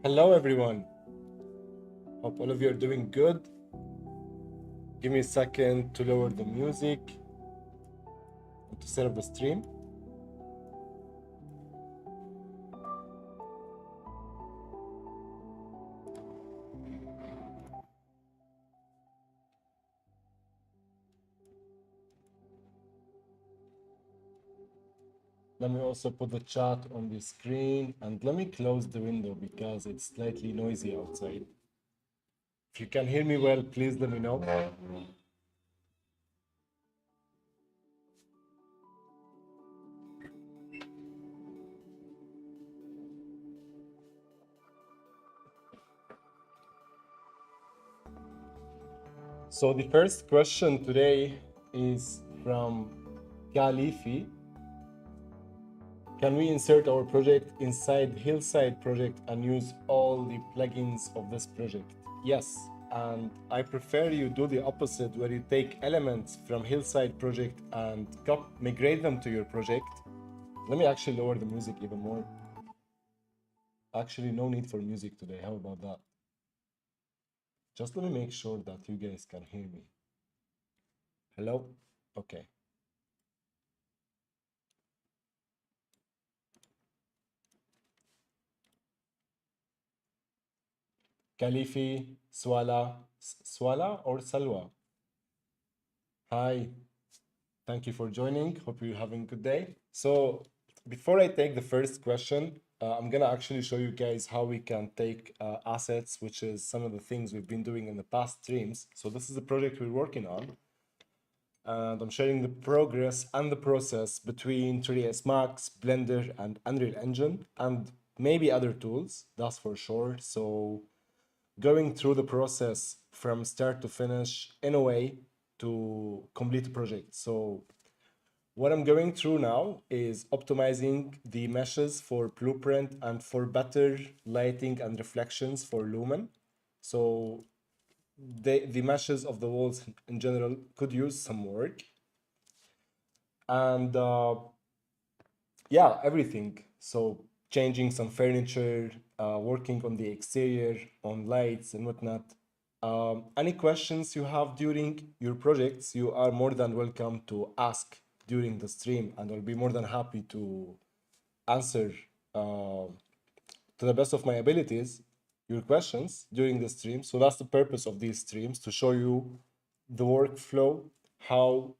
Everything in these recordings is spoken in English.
Hello everyone, hope all of you are doing good. Give me a second to lower the music and to set up the stream. Let me also put the chat on the screen and let me close the window because it's slightly noisy outside. If you can hear me well, please let me know. So the first question today is from Khalifi. Can we insert our project inside Hillside project and use all the plugins of this project? Yes, and I prefer you do the opposite where you take elements from Hillside project and migrate them to your project. Let me actually lower the music even more. Actually, no need for music today. How about that? Just let me make sure that you guys can hear me. Hello? Okay. Khalifi, Swala or Salwa? Hi, thank you for joining. Hope you're having a good day. So before I take the first question, I'm gonna actually show you guys how we can take assets, which is some of the things we've been doing in the past streams. So this is the project we're working on. And I'm sharing the progress and the process between 3ds Max, Blender, and Unreal Engine, and maybe other tools, that's for sure. So going through the process from start to finish in a way to complete the project. So what I'm going through now is optimizing the meshes for Blueprint and for better lighting and reflections for Lumen. So the meshes of the walls in general could use some work. And yeah, everything. So changing some furniture, working on the exterior, on lights and whatnot. Any questions you have during your projects, you are more than welcome to ask during the stream, and I'll be more than happy to answer to the best of my abilities your questions during the stream. So that's the purpose of these streams, to show you the workflow, how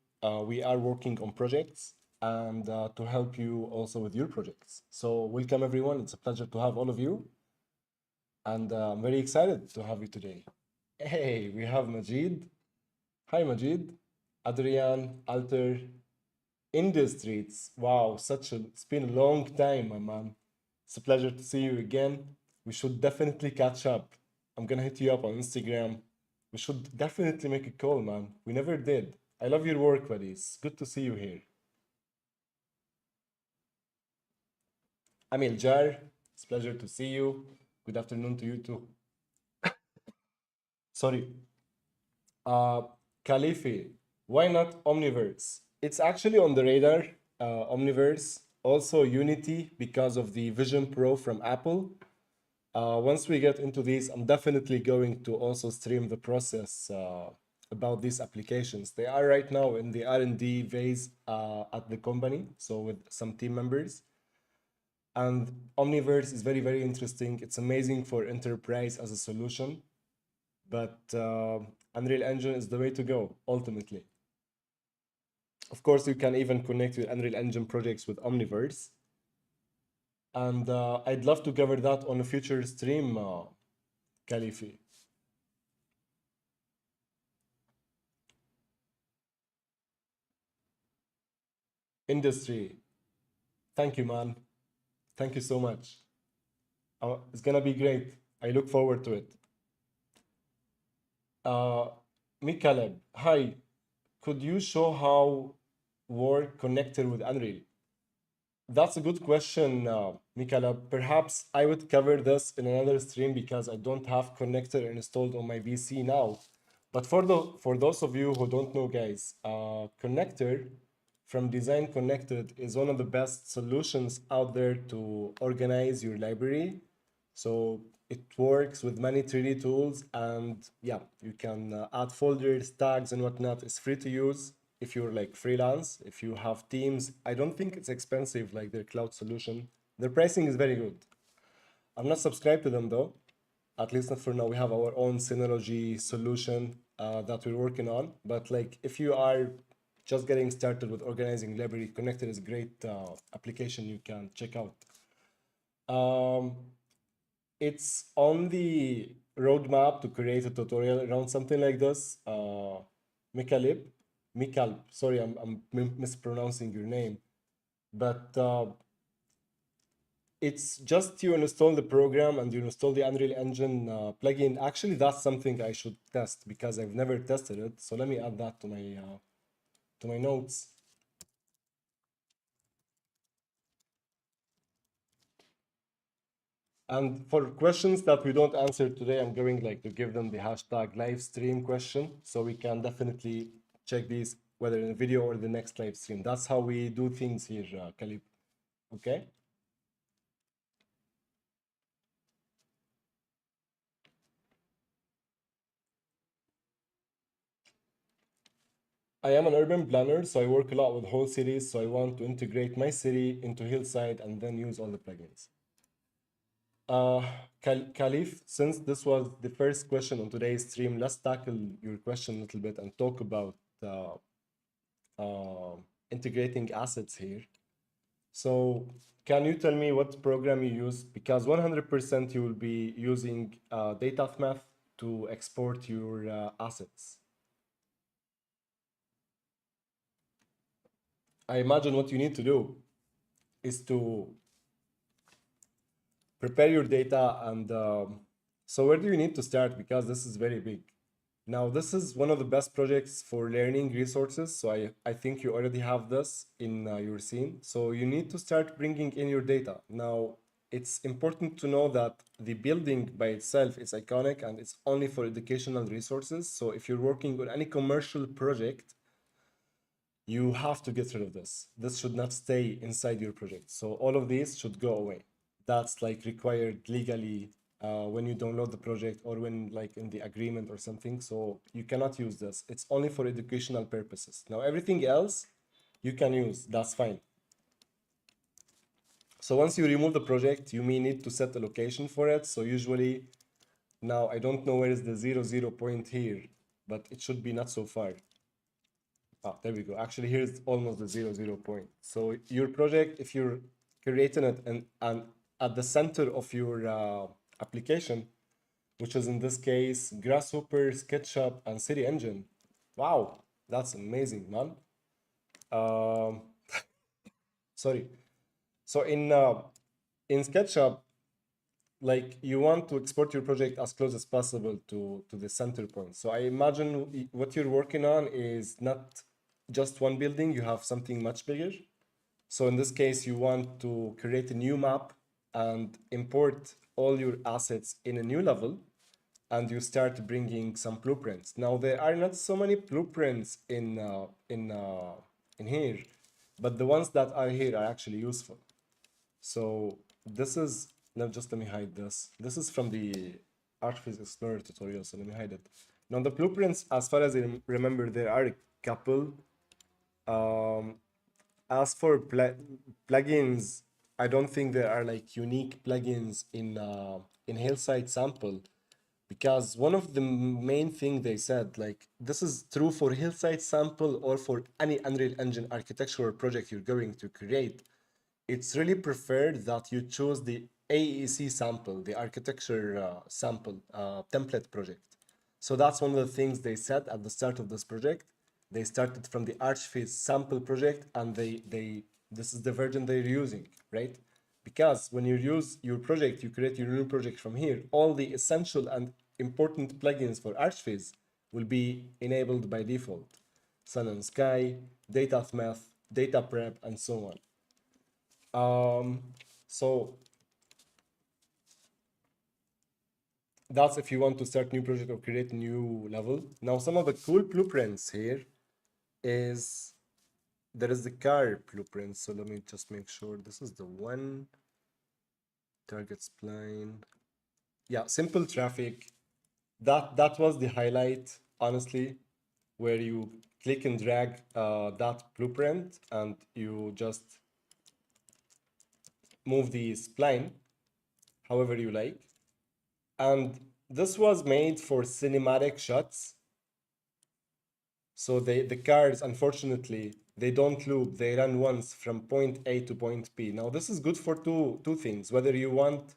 we are working on projects, and to help you also with your projects. So welcome everyone. It's a pleasure to have all of you, and I'm very excited to have you today. Hey, we have Majid. Hi, Majid. Adrian, Alter, in the streets. Wow, it's been a long time, my man. It's a pleasure to see you again. We should definitely catch up. I'm gonna hit you up on Instagram. We should definitely make a call, man. We never did. I love your work, buddy. It's good to see you here. Amil Jar, it's a pleasure to see you. Good afternoon to you too. Sorry. Uh, Khalifi, why not Omniverse? It's actually on the radar, Omniverse. Also Unity because of the Vision Pro from Apple. Once we get into these, I'm definitely going to also stream the process about these applications. They are right now in the R&D phase at the company, so with some team members. And Omniverse is very, very interesting. It's amazing for enterprise as a solution, but Unreal Engine is the way to go, ultimately. Of course, you can even connect your Unreal Engine projects with Omniverse. And I'd love to cover that on a future stream, Khalifi. Industry. Thank you, man. Thank you so much. It's gonna be great. I look forward to it. Mikaleb, hi. Could you show how work connected with Unreal? That's a good question, Mikaleb. Perhaps I would cover this in another stream because I don't have connector installed on my VC now. But for those of you who don't know, guys, connector from Design Connected is one of the best solutions out there to organize your library. So It works with many 3D tools, and yeah, you can add folders, tags, and whatnot. It's free to use if you're like freelance. If you have teams, I don't think it's expensive like their cloud solution. Their pricing is very good. I'm not subscribed to them though, at least not for now. We have our own Synology solution that we're working on. But like, if you are just getting started with organizing library, Connected is a great application you can check out. Um, it's on the roadmap to create a tutorial around something like this. Mikalib, Mikal, sorry, I'm mispronouncing your name, but it's just you install the program and you install the Unreal Engine plugin. Actually, that's something I should test because I've never tested it. So let me add that to my notes. And for questions that we don't answer today, I'm going like to give them the hashtag live stream question, so we can definitely check these whether in a video or the next live stream. That's how we do things here, Khalib. Okay. I am an urban planner, so I work a lot with whole cities. So I want to integrate my city into Hillside and then use all the plugins. Uh, Khalif, since this was the first question on today's stream, let's tackle your question a little bit and talk about uh, uh, integrating assets here. So can you tell me what program you use? Because 100% you will be using data math to export your assets. I imagine what you need to do is to prepare your data and so where do you need to start? Because this is very big. Now, this is one of the best projects for learning resources. So I think you already have this in your scene. So you need to start bringing in your data. Now, it's important to know that the building by itself is iconic and it's only for educational resources. So if you're working on any commercial project, you have to get rid of this. This should not stay inside your project. So all of these should go away. That's like required legally when you download the project or when like in the agreement or something. So you cannot use this. It's only for educational purposes. Now everything else you can use. That's fine. So once you remove the project, you may need to set a location for it. So usually now I don't know where is the 0, 0 point here, but it should be not so far. Ah, there we go. Actually, here's almost the 0, 0 point. So your project, if you're creating it and at the center of your application, which is in this case Grasshopper, SketchUp, and City Engine. Wow, that's amazing, man. Um, sorry. So in SketchUp, like you want to export your project as close as possible to the center point. So I imagine what you're working on is not just one building, you have something much bigger. So in this case, you want to create a new map and import all your assets in a new level, and you start bringing some blueprints. Now there are not so many blueprints in here, but the ones that are here are actually useful. So this is, now just let me hide this. This is from the Archviz Explorer tutorial, so let me hide it. Now the blueprints, as far as I remember, there are a couple. Um, as for plugins, I don't think there are like unique plugins in Hillside Sample, because one of the main thing they said, like this is true for Hillside Sample or for any Unreal Engine architectural project you're going to create. It's really preferred that you choose the AEC sample, the architecture sample template project. So that's one of the things they said at the start of this project. They started from the Archviz sample project, and this is the version they're using, right? Because when you use your project, you create your new project from here, all the essential and important plugins for Archviz will be enabled by default. Sun and Sky, Data Math, Data Prep, and so on. So that's if you want to start new project or create a new level. Now, some of the cool blueprints here is there is the car blueprint. So let me just make sure this is the one. Target spline. yeah, simple traffic. That was the highlight, honestly, where you click and drag that blueprint and you just move the spline however you like. And this was made for cinematic shots. So the cars, unfortunately, they don't loop. They run once from point A to point B. Now this is good for two things. Whether you want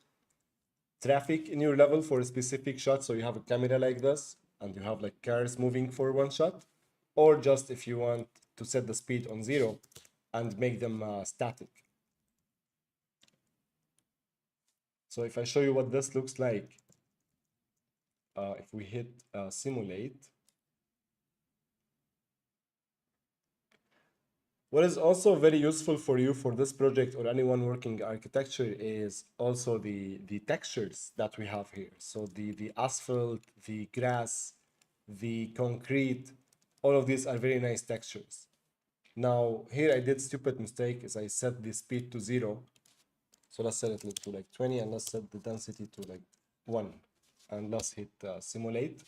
traffic in your level for a specific shot, so you have a camera like this, and you have like cars moving for one shot, or just if you want to set the speed on 0 and make them static. So if I show you what this looks like, if we hit simulate, what is also very useful for you for this project or anyone working architecture is also the textures that we have here. So the asphalt, the grass, the concrete, all of these are very nice textures. Now here I did stupid mistake is I set the speed to 0. So let's set it to like 20 and let's set the density to like 1. And let's hit simulate.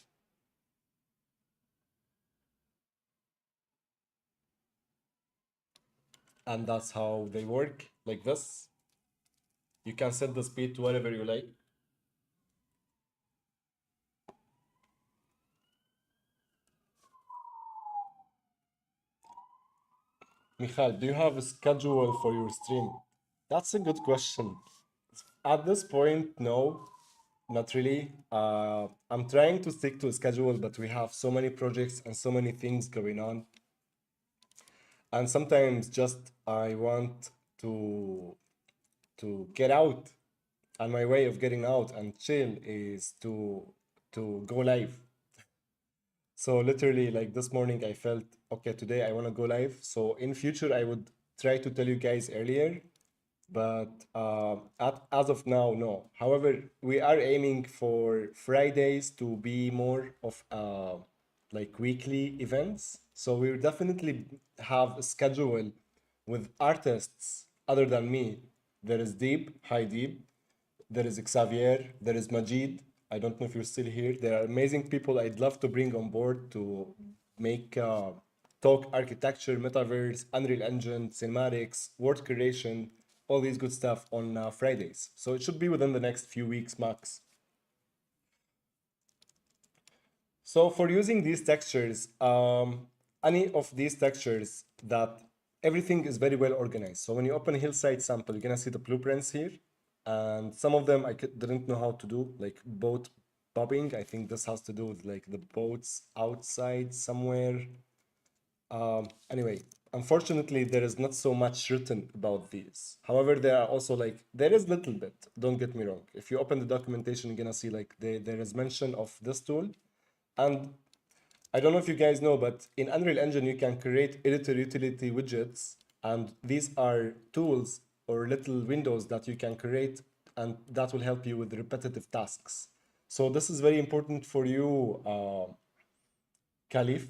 And that's how they work, like this. You can set the speed to whatever you like. Michal, do you have a schedule for your stream? That's a good question. At this point, no, not really. I'm trying to stick to a schedule, but we have so many projects and so many things going on. And sometimes just I want to get out. And my way of getting out and chill is to go live. So literally, like this morning, I felt okay. Today I want to go live. So in future, I would try to tell you guys earlier, but as of now, no. However, we are aiming for Fridays to be more of like weekly events. So we will definitely have a schedule with artists other than me. There is Deep, Hi Deep, there is Xavier, there is Majid. I don't know if you're still here. There are amazing people I'd love to bring on board to make talk architecture, metaverse, Unreal Engine, cinematics, word creation, all these good stuff on Fridays. So it should be within the next few weeks max. So for using these textures, any of these textures that everything is very well organized. So when you open a hillside sample, you're gonna see the blueprints here. And some of them I didn't know how to do, like boat bobbing. I think this has to do with like the boats outside somewhere. Anyway, unfortunately, there is not so much written about these. However, there are also like, there is little bit, don't get me wrong. If you open the documentation, you're gonna see like there is mention of this tool. And I don't know if you guys know, but in Unreal Engine, you can create editor utility widgets. And these are tools or little windows that you can create, and that will help you with repetitive tasks. So this is very important for you, Khalif.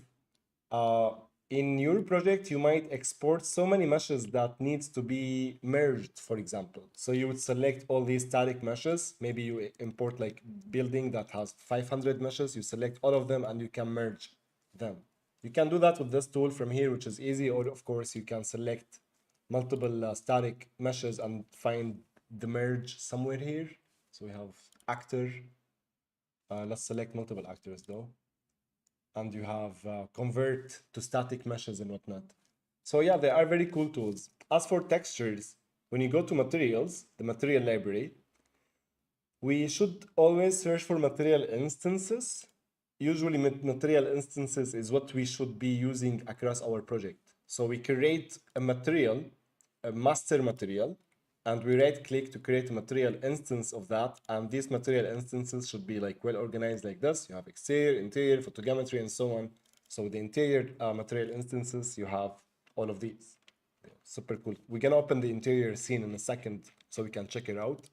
Uh, in your project, you might export so many meshes that needs to be merged, for example. So you would select all these static meshes. Maybe you import like building that has 500 meshes. You select all of them and you can merge them. You can do that with this tool from here, which is easy. Or of course, you can select multiple static meshes and find the merge somewhere here. So we have actor. Let's select multiple actors though. And you have convert to static meshes and whatnot. So yeah, they are very cool tools. As for textures, when you go to materials, the material library, we should always search for material instances. Usually material instances is what we should be using across our project. So we create a material, a master material, and we right click to create a material instance of that. And these material instances should be like well organized like this. You have exterior, interior, photogrammetry, and so on. So the interior material instances, you have all of these. Super cool. We're gonna open the interior scene in a second so we can check it out.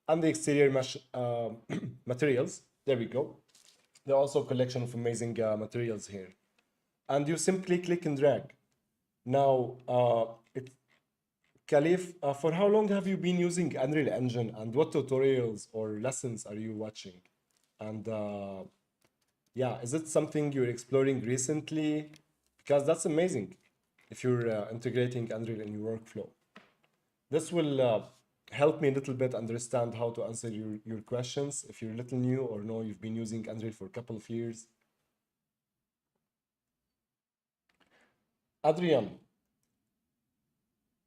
And the exterior mesh materials, there we go. There are also a collection of amazing materials here. And you simply click and drag. Now, Khalif, for how long have you been using Unreal Engine and what tutorials or lessons are you watching? And yeah, is it something you're exploring recently? Because that's amazing if you're integrating Unreal in your workflow. This will help me a little bit understand how to answer your questions. If you're a little new or no, you've been using Unreal for a couple of years. Adrian,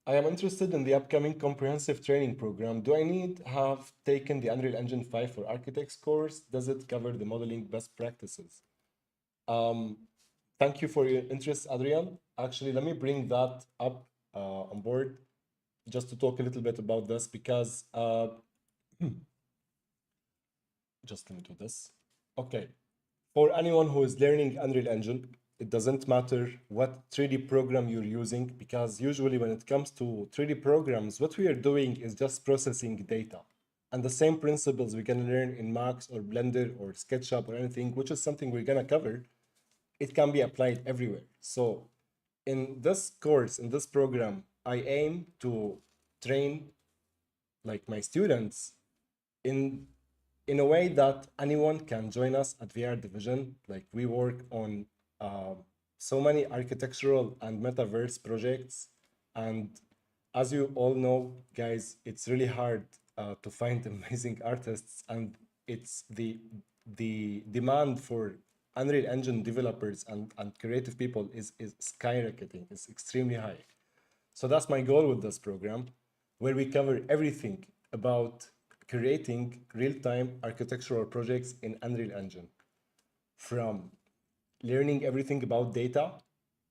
I am interested in the upcoming comprehensive training program. Do I need have taken the Unreal Engine 5 for Architects course? Does it cover the modeling best practices? Um, Thank you for your interest, Adrian. Actually, let me bring that up on board just to talk a little bit about this because just let me do this. Okay. For anyone who is learning Unreal Engine, it doesn't matter what 3D program you're using because usually when it comes to 3D programs, what we are doing is just processing data. And the same principles we're going to learn in Max or Blender or SketchUp or anything, which is something we're going to cover, it can be applied everywhere. So in this course, in this program, I aim to train like my students in a way that anyone can join us at VR Division. Like we work on uh, so many architectural and metaverse projects, and as you all know, guys, it's really hard to find amazing artists, and it's the demand for Unreal Engine developers and creative people is skyrocketing. It's extremely high. So that's my goal with this program, where we cover everything about creating real-time architectural projects in Unreal Engine, from learning everything about data.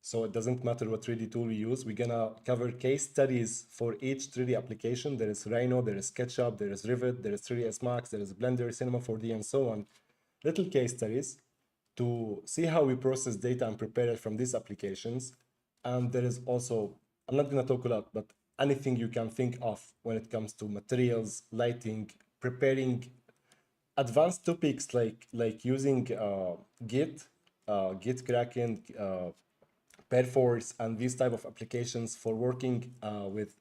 So it doesn't matter what 3D tool we use. We're gonna cover case studies for each 3D application. There is Rhino, there is SketchUp, there is Revit, there is 3ds Max, there is Blender, Cinema 4D, and so on. Little case studies to see how we process data and prepare it from these applications. And there is also, I'm not gonna talk a lot, but anything you can think of when it comes to materials, lighting, preparing advanced topics like using Git Kraken, Perforce, and these type of applications for working with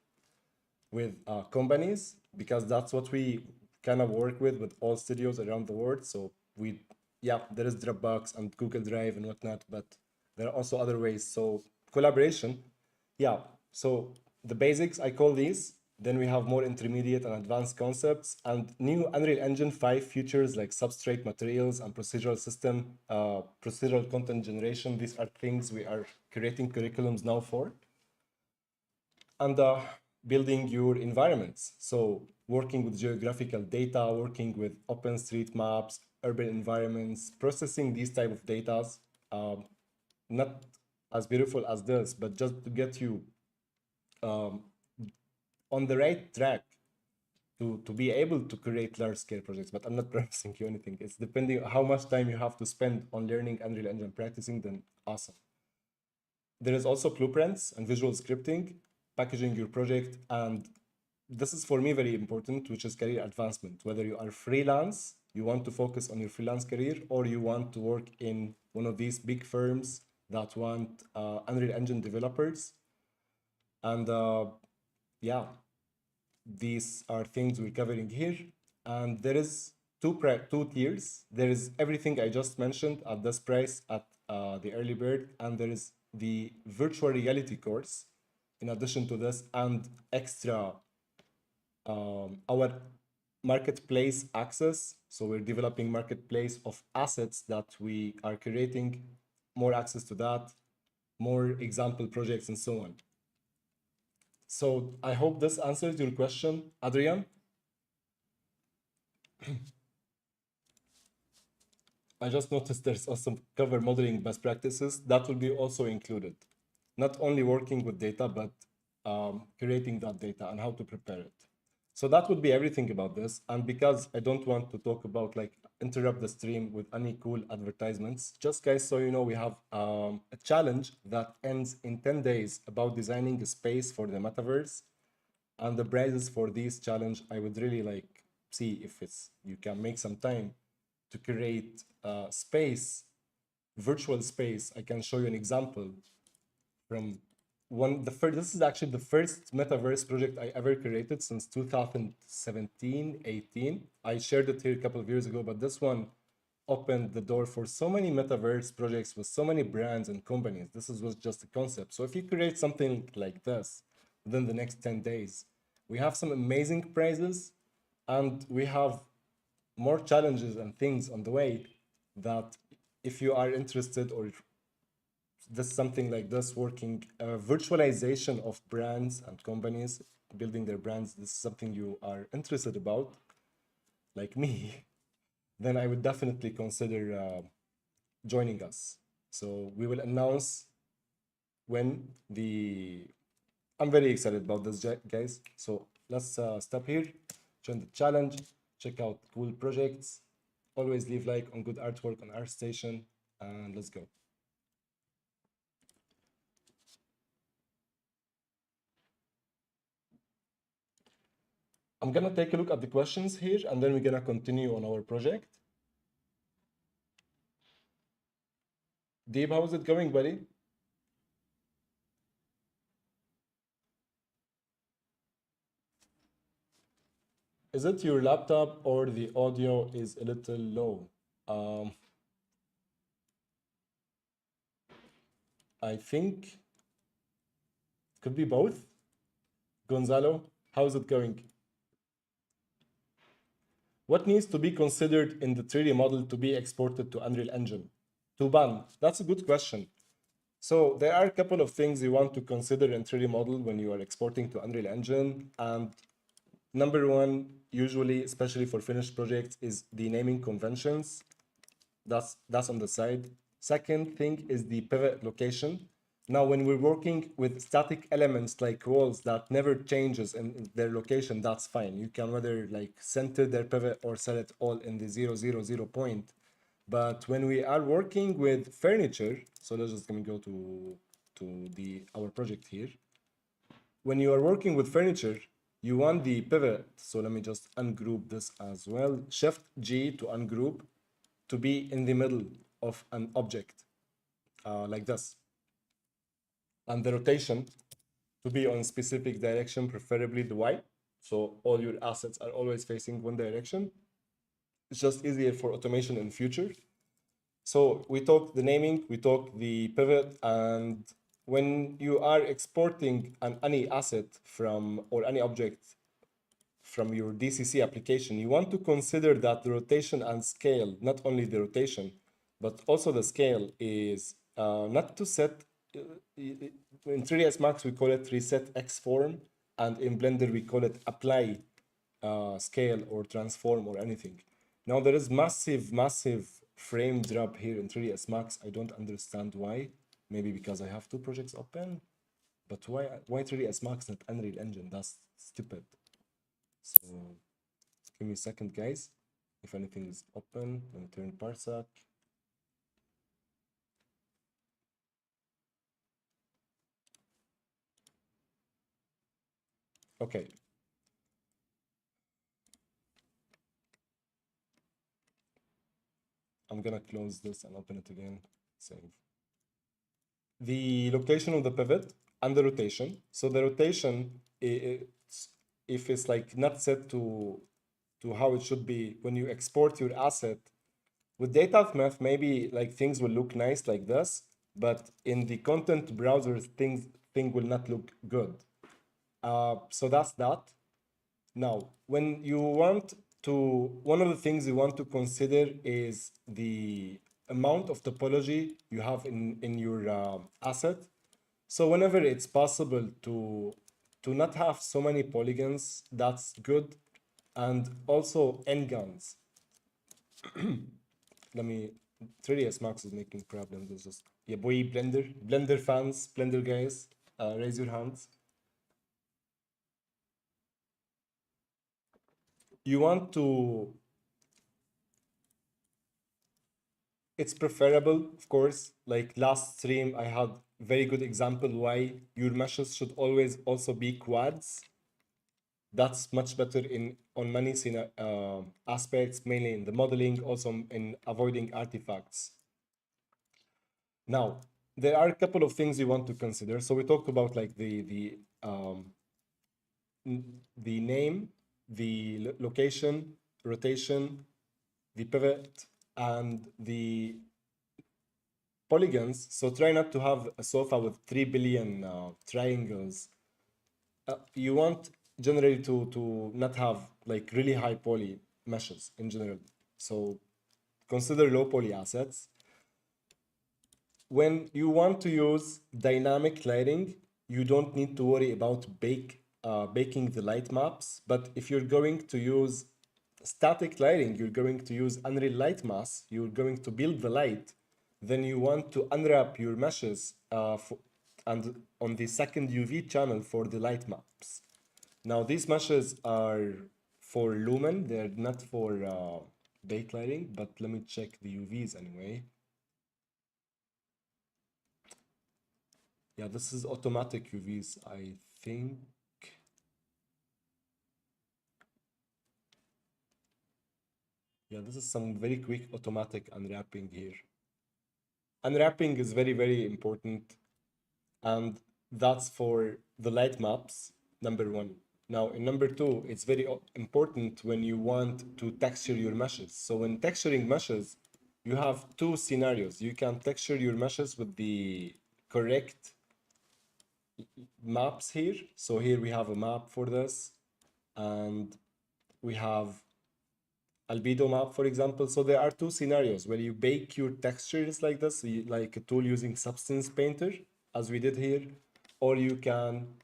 companies, because that's what we kind of work with all studios around the world. So we, yeah, there is Dropbox and Google Drive and whatnot, but there are also other ways. So collaboration, yeah. So the basics, I call these. Then we have more intermediate and advanced concepts and new Unreal Engine 5 features like substrate materials and procedural system, procedural content generation. These are things we are creating curriculums now for. And building your environments. So working with geographical data, working with OpenStreetMaps, urban environments, processing these type of data, not as beautiful as this, but just to get you on the right track to be able to create large scale projects. But I'm not promising you anything. It's depending on how much time you have to spend on learning Unreal Engine, practicing, then awesome. There is also blueprints and visual scripting, packaging your project, and this is for me very important, which is career advancement. Whether you are freelance, you want to focus on your freelance career, or you want to work in one of these big firms that want Unreal Engine developers. And yeah, these are things we're covering here. And there is two tiers. There is everything I just mentioned at this price at the early bird, and there is the virtual reality course in addition to this, and extra our marketplace access. So we're developing marketplace of assets that we are creating, more access to that, more example projects, and so on. So I hope this answers your question, Adrian. I just noticed there's also cover modeling best practices that will be also included. Not only working with data, but creating that data and how to prepare it. So that would be everything about this. And because I don't want to talk about like interrupt the stream with any cool advertisements, just guys, so you know, we have a challenge that ends in 10 days about designing a space for the metaverse. And the prizes for this challenge, I would really like see if it's you can make some time to create a space, virtual space. I can show you an example from this is actually the first metaverse project I ever created since 2017, 18. I shared it here a couple of years ago, but this one opened the door for so many metaverse projects with so many brands and companies. Was just a concept. So if you create something like this within the next 10 days, we have some amazing prizes and we have more challenges and things on the way that if you are interested or this something like this working virtualization of brands and companies building their brands, this is something you are interested about like me, then I would definitely consider joining us. So we will announce when the I'm very excited about this, guys. So let's stop here, join the challenge, check out cool projects, always leave like on good artwork on Artstation, and let's go. I'm gonna take a look at the questions here and then we're gonna continue on our project. Deep, how's it going, buddy? Is it your laptop or the audio is a little low? Um, I think it could be both. Gonzalo, how's it going? What needs to be considered in the 3D model to be exported to Unreal Engine? To ban? That's a good question. So there are a couple of things you want to consider in 3D model when you are exporting to Unreal Engine. And number one, usually, especially for finished projects, is the naming conventions. That's on the side. Second thing is the pivot location. Now, when we're working with static elements like walls that never changes in their location, that's fine. You can whether like center their pivot or set it all in the 0, 0, 0 point. But when we are working with furniture, so let's just go to the our project here. When you are working with furniture, you want the pivot. So let me just ungroup this as well. Shift G to ungroup to be in the middle of an object like this. And the rotation to be on specific direction, preferably the Y. So all your assets are always facing one direction. It's just easier for automation in future. So we talk the naming, we talk the pivot, and when you are exporting any asset from or any object from your DCC application, you want to consider that the rotation and scale, not only the rotation, but also the scale is not to set, in 3ds Max we call it reset X form, and in Blender we call it apply scale or transform or anything. Now there is massive frame drop here in 3ds Max. I don't understand why. Maybe because I have two projects open, but why 3ds Max not Unreal Engine? That's stupid. So give me a second, guys. If anything is open, let me turn Parsec. Okay. I'm gonna close this and open it again. Save. The location of the pivot and the rotation. So the rotation, if it's like not set to how it should be when you export your asset with data math, maybe like things will look nice like this, but in the content browser, thing will not look good. So that's that. Now, when you want to, one of the things you want to consider is the amount of topology you have in your asset. So whenever it's possible to not have so many polygons, that's good. And also n-gons. Let me, 3ds Max is making problems. It's just, yeah, boy, Blender fans, Blender guys, raise your hands. You want to, it's preferable, of course. Like last stream, I had very good example why your meshes should always also be quads. That's much better in on many aspects, mainly in the modeling, also in avoiding artifacts. Now, there are a couple of things you want to consider. So we talked about like the name, the location, rotation, the pivot, and the polygons. So try not to have a sofa with 3 billion triangles. You want generally to not have like really high poly meshes in general. So consider low poly assets. When you want to use dynamic lighting, you don't need to worry about baking the light maps. But if you're going to use static lighting, you're going to use Unreal Light Mass, you're going to build the light, then you want to unwrap your meshes and on the second UV channel for the light maps. Now these meshes are for Lumen, they're not for bake lighting, but let me check the UVs anyway. Yeah, this is automatic UVs, I think. Yeah, this is some very quick automatic unwrapping here. Unwrapping is very, very important. And that's for the light maps, number one. Now, in number two, it's very important when you want to texture your meshes. So when texturing meshes, you have two scenarios. You can texture your meshes with the correct maps here. So here we have a map for this, and we have albedo map, for example. So there are two scenarios where you bake your textures like this, like a tool using Substance Painter, as we did here, or you can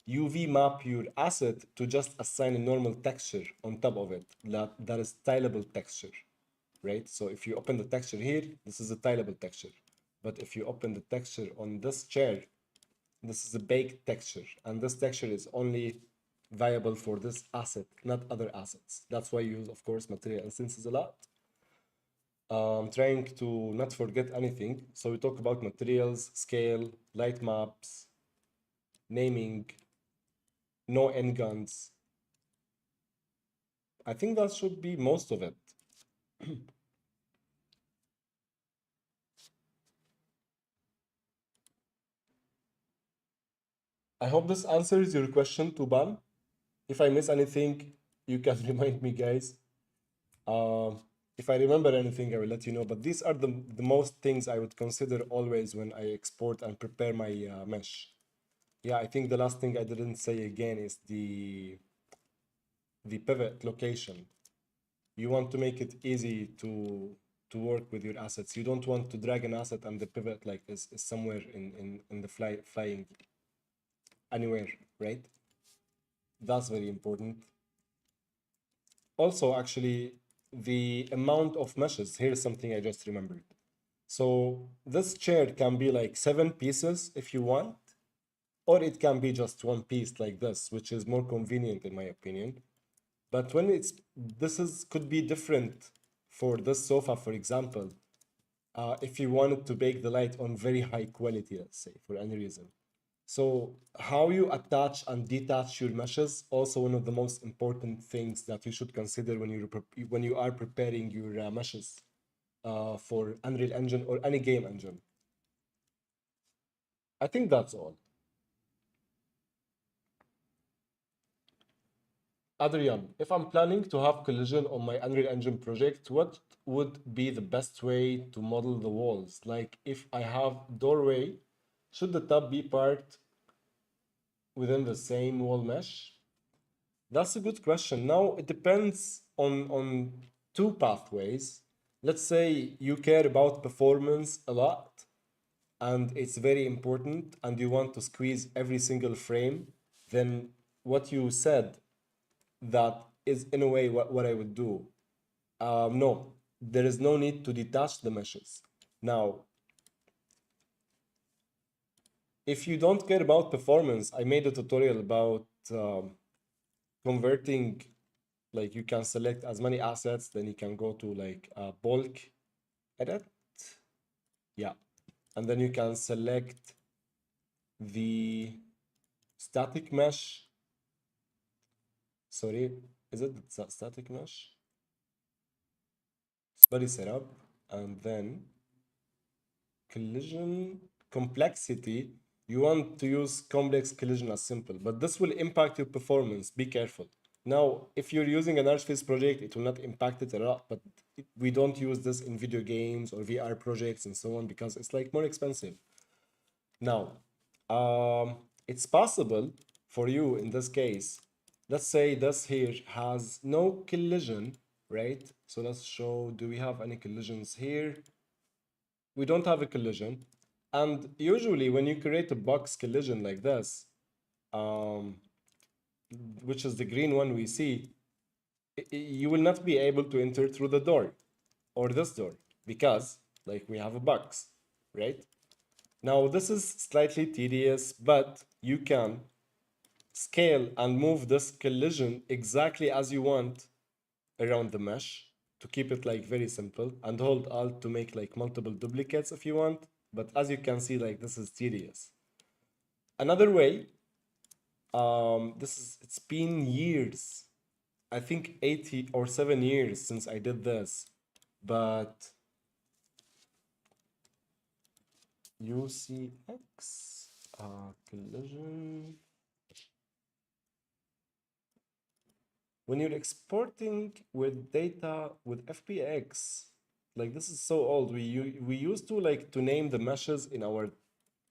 UV map your asset to just assign a normal texture on top of it. That is tileable texture, right? So if you open the texture here, this is a tileable texture. But if you open the texture on this chair, this is a baked texture, and this texture is only viable for this asset, not other assets. That's why you use, of course, material instances a lot. Trying to not forget anything. So we talk about materials, scale, light maps, naming, no end guns. I think that should be most of it. I hope this answers your question, Tuban. If I miss anything, you can remind me, guys. Um, if I remember anything, I will let you know. But these are the most things I would consider always when I export and prepare my mesh. Yeah, I think the last thing I didn't say again is the pivot location. You want to make it easy to work with your assets. You don't want to drag an asset and the pivot like is somewhere in the flying anywhere, right? That's very important. Also, actually, the amount of meshes, here's something I just remembered. So this chair can be like 7 pieces if you want, or it can be just one piece like this, which is more convenient in my opinion. But when this is could be different for this sofa, for example, if you wanted to bake the light on very high quality, let's say, for any reason. So how you attach and detach your meshes, also one of the most important things that you should consider when you are preparing your meshes for Unreal Engine or any game engine. I think that's all. Adrian, if I'm planning to have collision on my Unreal Engine project, what would be the best way to model the walls? Like if I have doorway, should the top be part within the same wall mesh? That's a good question. Now it depends on two pathways. Let's say you care about performance a lot and it's very important and you want to squeeze every single frame, then what you said, that is in a way what I would do. No, there is no need to detach the meshes. Now, if you don't care about performance, I made a tutorial about converting, like you can select as many assets, then you can go to like bulk edit. Yeah. And then you can select the static mesh. Sorry, is it static mesh? Body setup, and then collision. complexity, you want to use complex collision as simple, but this will impact your performance. Be careful. Now, if you're using an Archviz project, it will not impact it a lot, but we don't use this in video games or VR projects and so on because it's like more expensive. Now, it's possible for you in this case, let's say this here has no collision, right? So let's show, do we have any collisions here? We don't have a collision. And usually when you create a box collision like this, um, which is the green one we see, you will not be able to enter through the door or this door because like we have a box, right? Now this is slightly tedious, but you can scale and move this collision exactly as you want around the mesh to keep it like very simple, and hold Alt to make like multiple duplicates if you want. But as you can see, like this is tedious. Another way, it's been years, I think 80 or 7 years since I did this, but UCX collision. When you're exporting with data with FPX, like this is so old. We used to like to name the meshes in our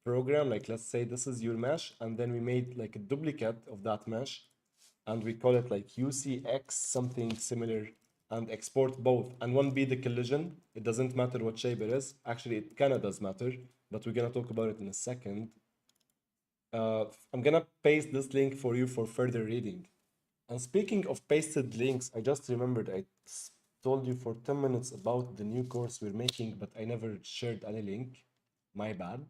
program. Like let's say this is your mesh, and then we made like a duplicate of that mesh, and we call it like UCX something similar, and export both. And one be the collision. It doesn't matter what shape it is. Actually, it kind of does matter, but we're gonna talk about it in a second. I'm gonna paste this link for you for further reading. And speaking of pasted links, I just remembered I told you for 10 minutes about the new course we're making, but I never shared any link. My bad.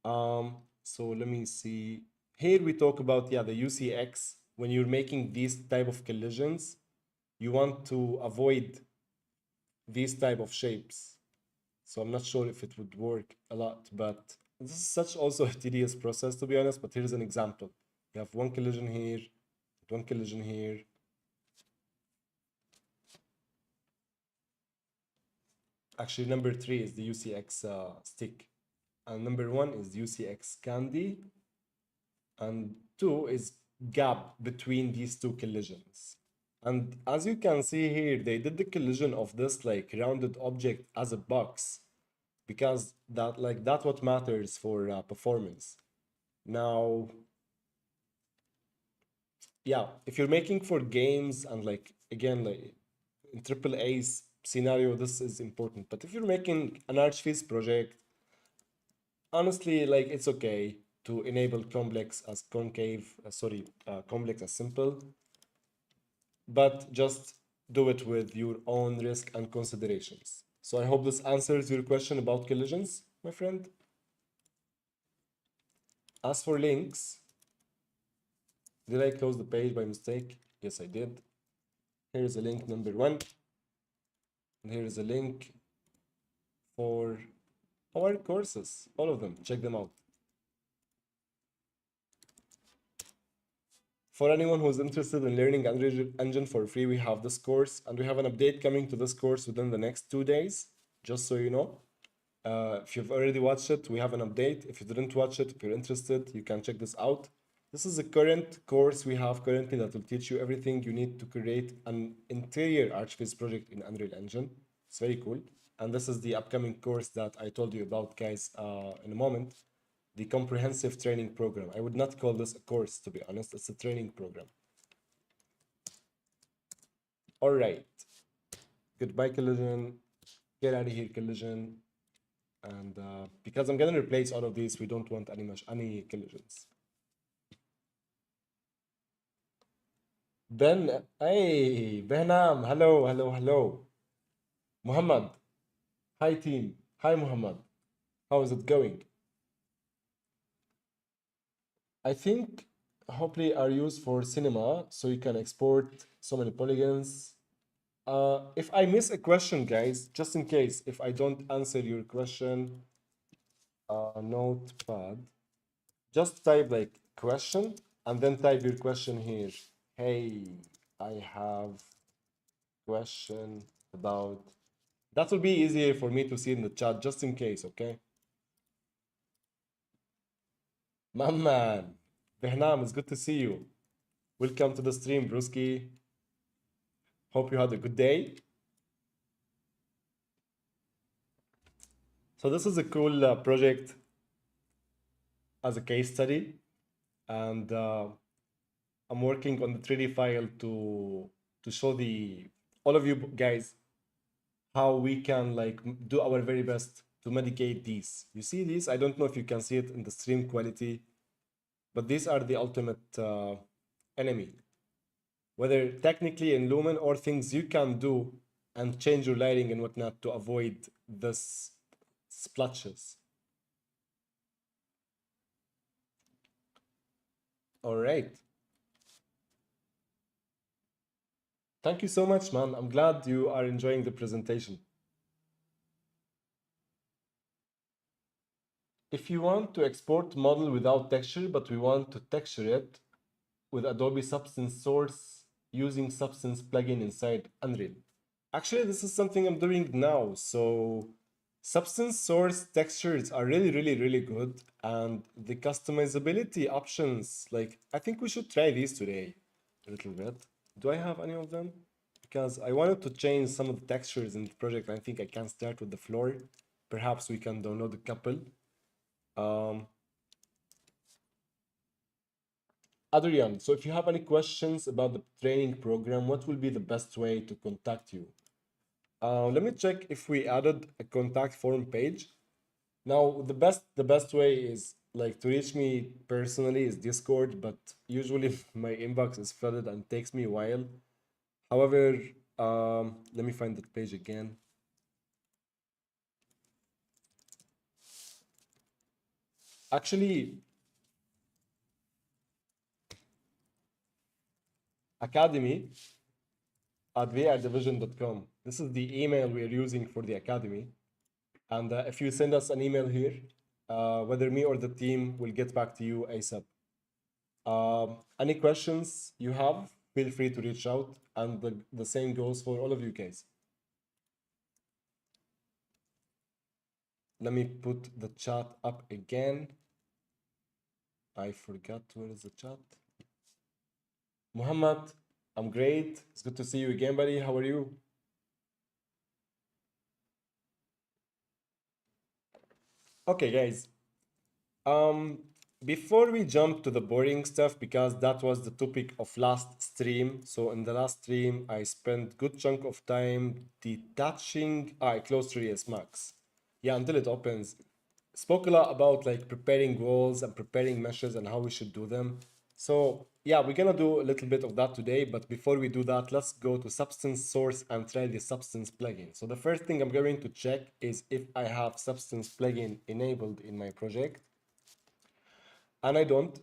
So let me see. Here we talk about, yeah, the UCX. When you're making these type of collisions, you want to avoid these type of shapes. So I'm not sure if it would work a lot, but this is such also a tedious process, to be honest. But here's an example. You have one collision here, one collision here. Actually, number 3 is the UCX stick, and number 1 is UCX candy, and 2 is gap between these two collisions. And as you can see here, they did the collision of this like rounded object as a box because that's what matters for performance. Now, yeah, if you're making for games and like again like in triple A scenario, this is important. But if you're making an Archviz project, honestly, like it's okay to enable complex as complex as simple, but just do it with your own risk and considerations. So I hope this answers your question about collisions, my friend. As for links, did I close the page by mistake? Yes, I did. Here's a link number 1. And here's a link for our courses, all of them. Check them out. For anyone who's interested in learning Unreal Engine for free, we have this course, and we have an update coming to this course within the next 2 days, just so you know. If you've already watched it, we have an update. If you didn't watch it, if you're interested, you can check this out. This is the current course we have currently that will teach you everything you need to create an interior Archviz project in Unreal Engine. It's very cool. And this is the upcoming course that I told you about, guys, in a moment. The comprehensive training program. I would not call this a course, to be honest. It's a training program. All right. Goodbye, collision. Get out of here, collision. And because I'm gonna replace all of these, we don't want any collisions. Ben, hey, Behnam, hello, hello, hello. Muhammad, hi team. Hi Muhammad. How is it going? I think hopefully are used for cinema, so you can export so many polygons. If I miss a question, guys, just in case, if I don't answer your question, notepad, just type like question and then type your question here. Hey, I have question about. That will be easier for me to see in the chat, just in case, okay? My man, Behnam, it's good to see you. Welcome to the stream, Bruski. Hope you had a good day. So this is a cool project as a case study, and I'm working on the 3D file to show the all of you guys how we can like do our very best to mitigate these. You see these? I don't know if you can see it in the stream quality, but these are the ultimate enemy. Whether technically in Lumen or things you can do and change your lighting and whatnot to avoid this splotches. All right. Thank you so much, man. I'm glad you are enjoying the presentation. If you want to export model without texture, but we want to texture it with Adobe Substance Source using Substance plugin inside Unreal. Actually, this is something I'm doing now. So Substance Source textures are really, really, really good. And the customizability options, like, I think we should try these today a little bit. Do I have any of them? Because I wanted to change some of the textures in the project. I think I can start with the floor. Perhaps we can download a couple. Adrian, so if you have any questions about the training program, what will be the best way to contact you? Let me check if we added a contact form page. Now, the best way is like to reach me personally is Discord, but usually my inbox is flooded and takes me a while. However, let me find that page again. Actually, academy at vrdivision.com. This is the email we're using for the academy. And if you send us an email here, whether me or the team will get back to you ASAP. Any questions you have, feel free to reach out. And the same goes for all of you guys. Let me put the chat up again. I forgot where is the chat. Muhammad, I'm great. It's good to see you again, buddy. How are you? Okay, guys. Um, Before we jump to the boring stuff, because that was the topic of last stream. So in the last stream, I spent good chunk of time detaching. I closed 3S Max. Yeah, until it opens. Spoke a lot about like preparing walls and preparing meshes and how we should do them. So yeah, we're gonna do a little bit of that today, but before we do that, let's go to Substance Source and try the Substance plugin. So the first thing I'm going to check is if I have Substance plugin enabled in my project, and I don't.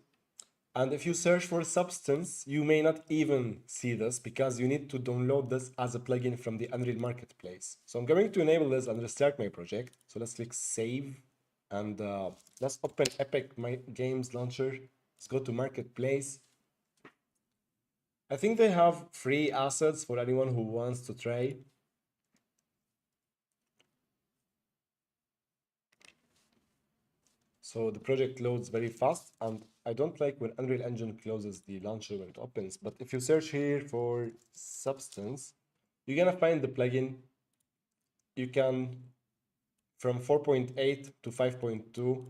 And if you search for Substance, you may not even see this because you need to download this as a plugin from the Unreal Marketplace. So I'm going to enable this and restart my project. So let's click Save and let's open Epic My Games Launcher. Let's go to Marketplace. I think they have free assets for anyone who wants to try. So the project loads very fast, and I don't like when Unreal Engine closes the launcher when it opens. But if you search here for Substance, you're gonna find the plugin. You can from 4.8 to 5.2.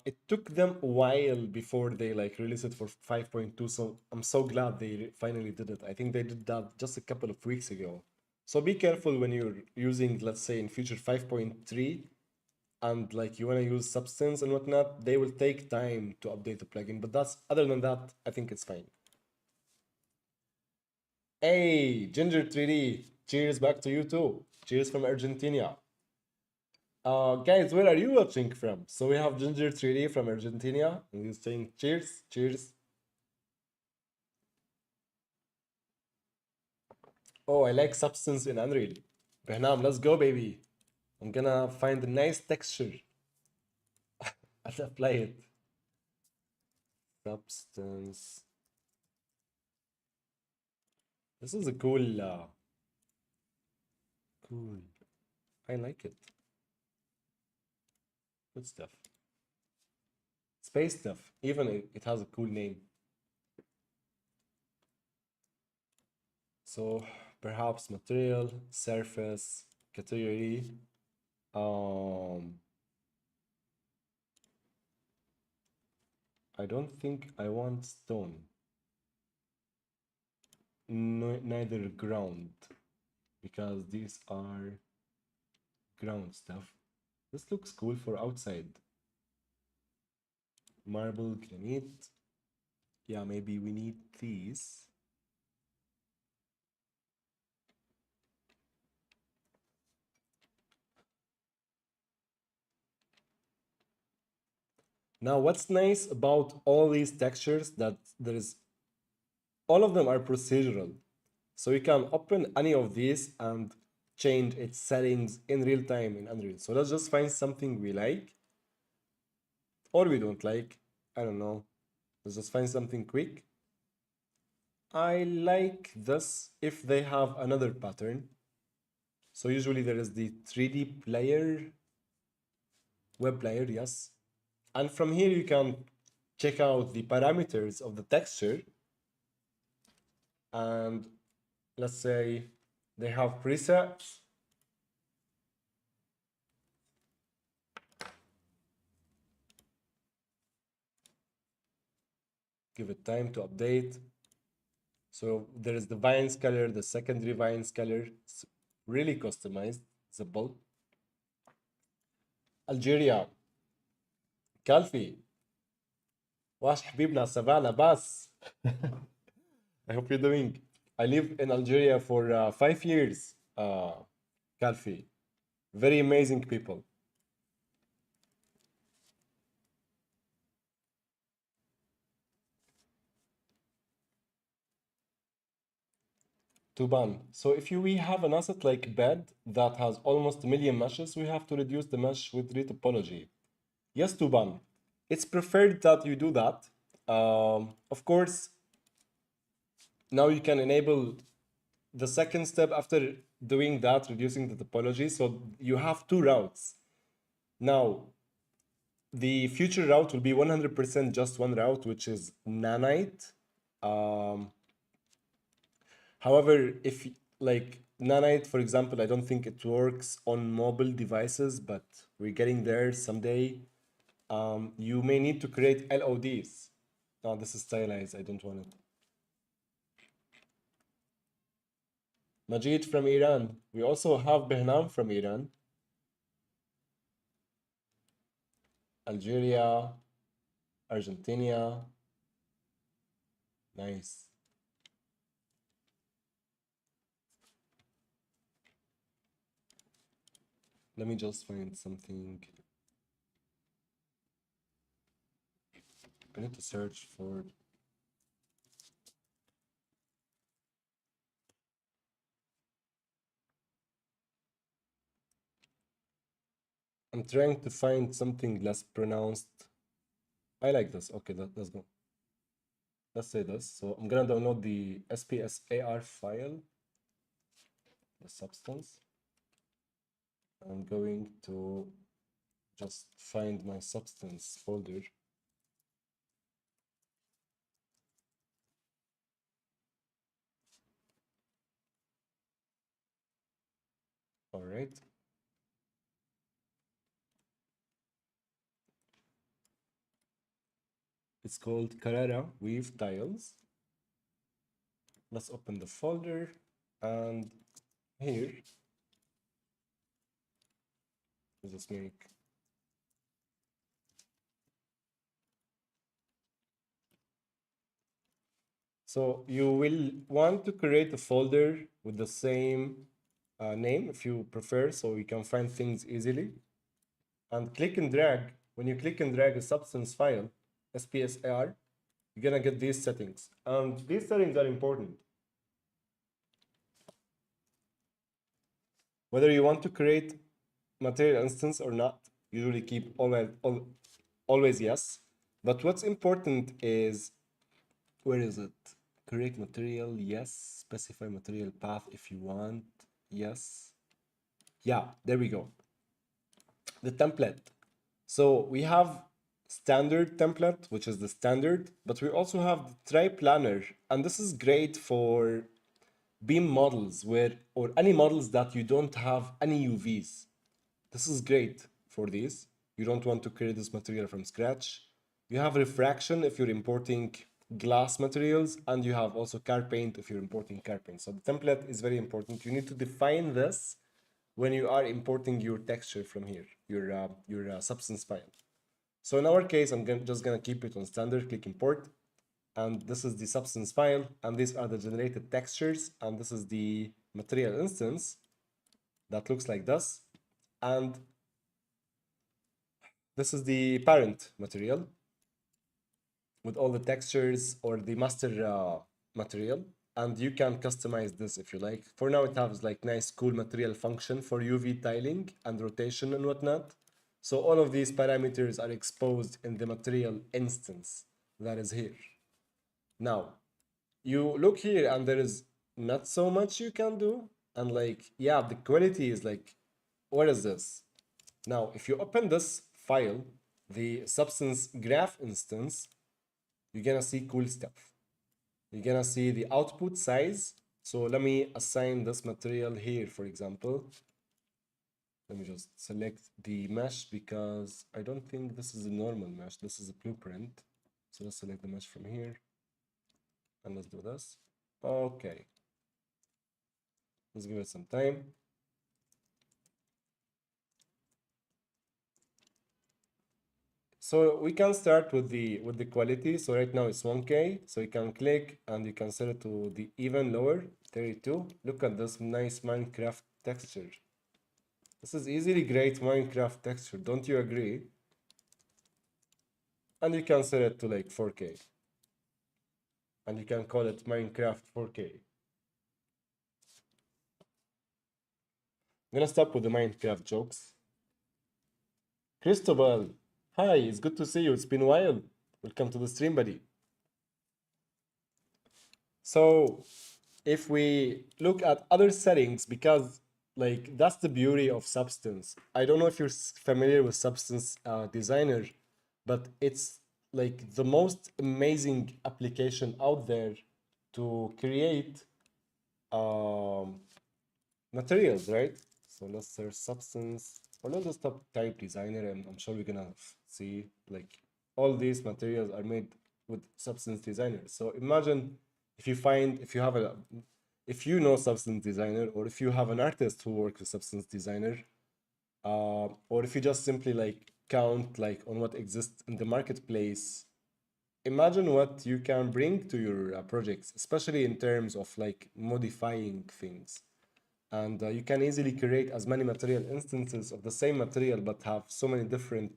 It took them a while before they like release it for 5.2. So I'm so glad they finally did it. I think they did that just a couple of weeks ago. So be careful when you're using, let's say in future 5.3 and like you want to use Substance and whatnot, they will take time to update the plugin. But that's other than that, I think it's fine. Hey, Ginger 3D, cheers back to you too. Cheers from Argentina. Guys, where are you watching from? So we have Ginger 3D from Argentina, and he's saying cheers, cheers. Oh, I like Substance in Unreal. Behnam, let's go, baby. I'm gonna find a nice texture and apply it. Substance. This is a cool. I like it. Good stuff. Space stuff. Even it has a cool name. So perhaps material, surface, category. I don't think I want stone. No, neither ground, because these are ground stuff. This looks cool for outside. Marble, granite. Yeah, maybe we need these. Now, what's nice about all these textures that all of them are procedural. So you can open any of these and change its settings in real time in Unreal. So let's just find something we like or we don't like. I don't know. Let's just find something quick. I like this if they have another pattern. So usually there is the 3D player, web player, yes. And from here you can check out the parameters of the texture. And let's say they have presets. Give it time to update. So there is the vine scaler, the secondary vine scaler. It's really customizable. Algeria. Kalfi. واش حبيبنا سافانا باس. I hope you're doing. I lived in Algeria for 5 years. Kalfi. Very amazing people. Tuban. So if we have an asset like bed that has almost a million meshes, we have to reduce the mesh with retopology. Yes, Tuban. It's preferred that you do that. Of course, now you can enable the second step after doing that, reducing the topology. So you have two routes. Now, the future route will be 100% just one route, which is nanite. However, if like nanite, for example, I don't think it works on mobile devices, but we're getting there someday. You may need to create LODs. Oh, this is stylized. I don't want it. Majid from Iran. We also have Behnam from Iran. Algeria, Argentina. Nice. Let me just find something. I need to search for. I'm trying to find something less pronounced. I like this. Okay, let's go. Let's say this. So I'm gonna download the SPSAR file, the substance. I'm going to just find my substance folder. All right. It's called Carrara Weave Tiles. Let's open the folder, and here let's just make so you will want to create a folder with the same name if you prefer, so you can find things easily. And click and drag. When you click and drag a substance file, SPSR, you're gonna get these settings. And these settings are important. Whether you want to create material instance or not, usually keep always yes. But what's important is, where is it? Create material, yes. Specify material path if you want, yes. Yeah, there we go. The template. So we have standard template, which is the standard, but we also have the tri-planar, and this is great for beam models where, or any models that you don't have any UVs. This is great for these. You don't want to create this material from scratch. You have refraction if you're importing glass materials, and you have also car paint if you're importing car paint. So the template is very important. You need to define this when you are importing your texture from here, your substance file. So in our case, I'm just gonna keep it on standard, click import, and this is the substance file, and these are the generated textures, and this is the material instance that looks like this, and this is the parent material with all the textures, or the master material, and you can customize this if you like. For now, it has like nice cool material function for UV tiling and rotation and whatnot. So all of these parameters are exposed in the material instance that is here. Now, you look here and there is not so much you can do. And like, yeah, the quality is like, what is this? Now, if you open this file, the substance graph instance, you're gonna see cool stuff. You're gonna see the output size. So let me assign this material here, for example. Let me just select the mesh because I don't think this is a normal mesh. This is a blueprint. So let's select the mesh from here. And let's do this. Okay. Let's give it some time. So we can start with the quality. So right now it's 1K. So you can click and you can set it to the even lower, 32. Look at this nice Minecraft texture. This is easily great Minecraft texture, don't you agree? And you can set it to like 4K. And you can call it Minecraft 4K. I'm gonna stop with the Minecraft jokes. Cristobal, hi, it's good to see you. It's been a while. Welcome to the stream, buddy. So if we look at other settings, because like that's the beauty of Substance. I don't know if you're familiar with Substance Designer, but it's like the most amazing application out there to create materials, right? So let's search Substance, or let's just type Designer, and I'm sure we're gonna see like all these materials are made with Substance Designer. So imagine if you know Substance Designer, or if you have an artist who works with Substance Designer, or if you just simply like count like on what exists in the marketplace, imagine what you can bring to your projects, especially in terms of like modifying things. And you can easily create as many material instances of the same material, but have so many different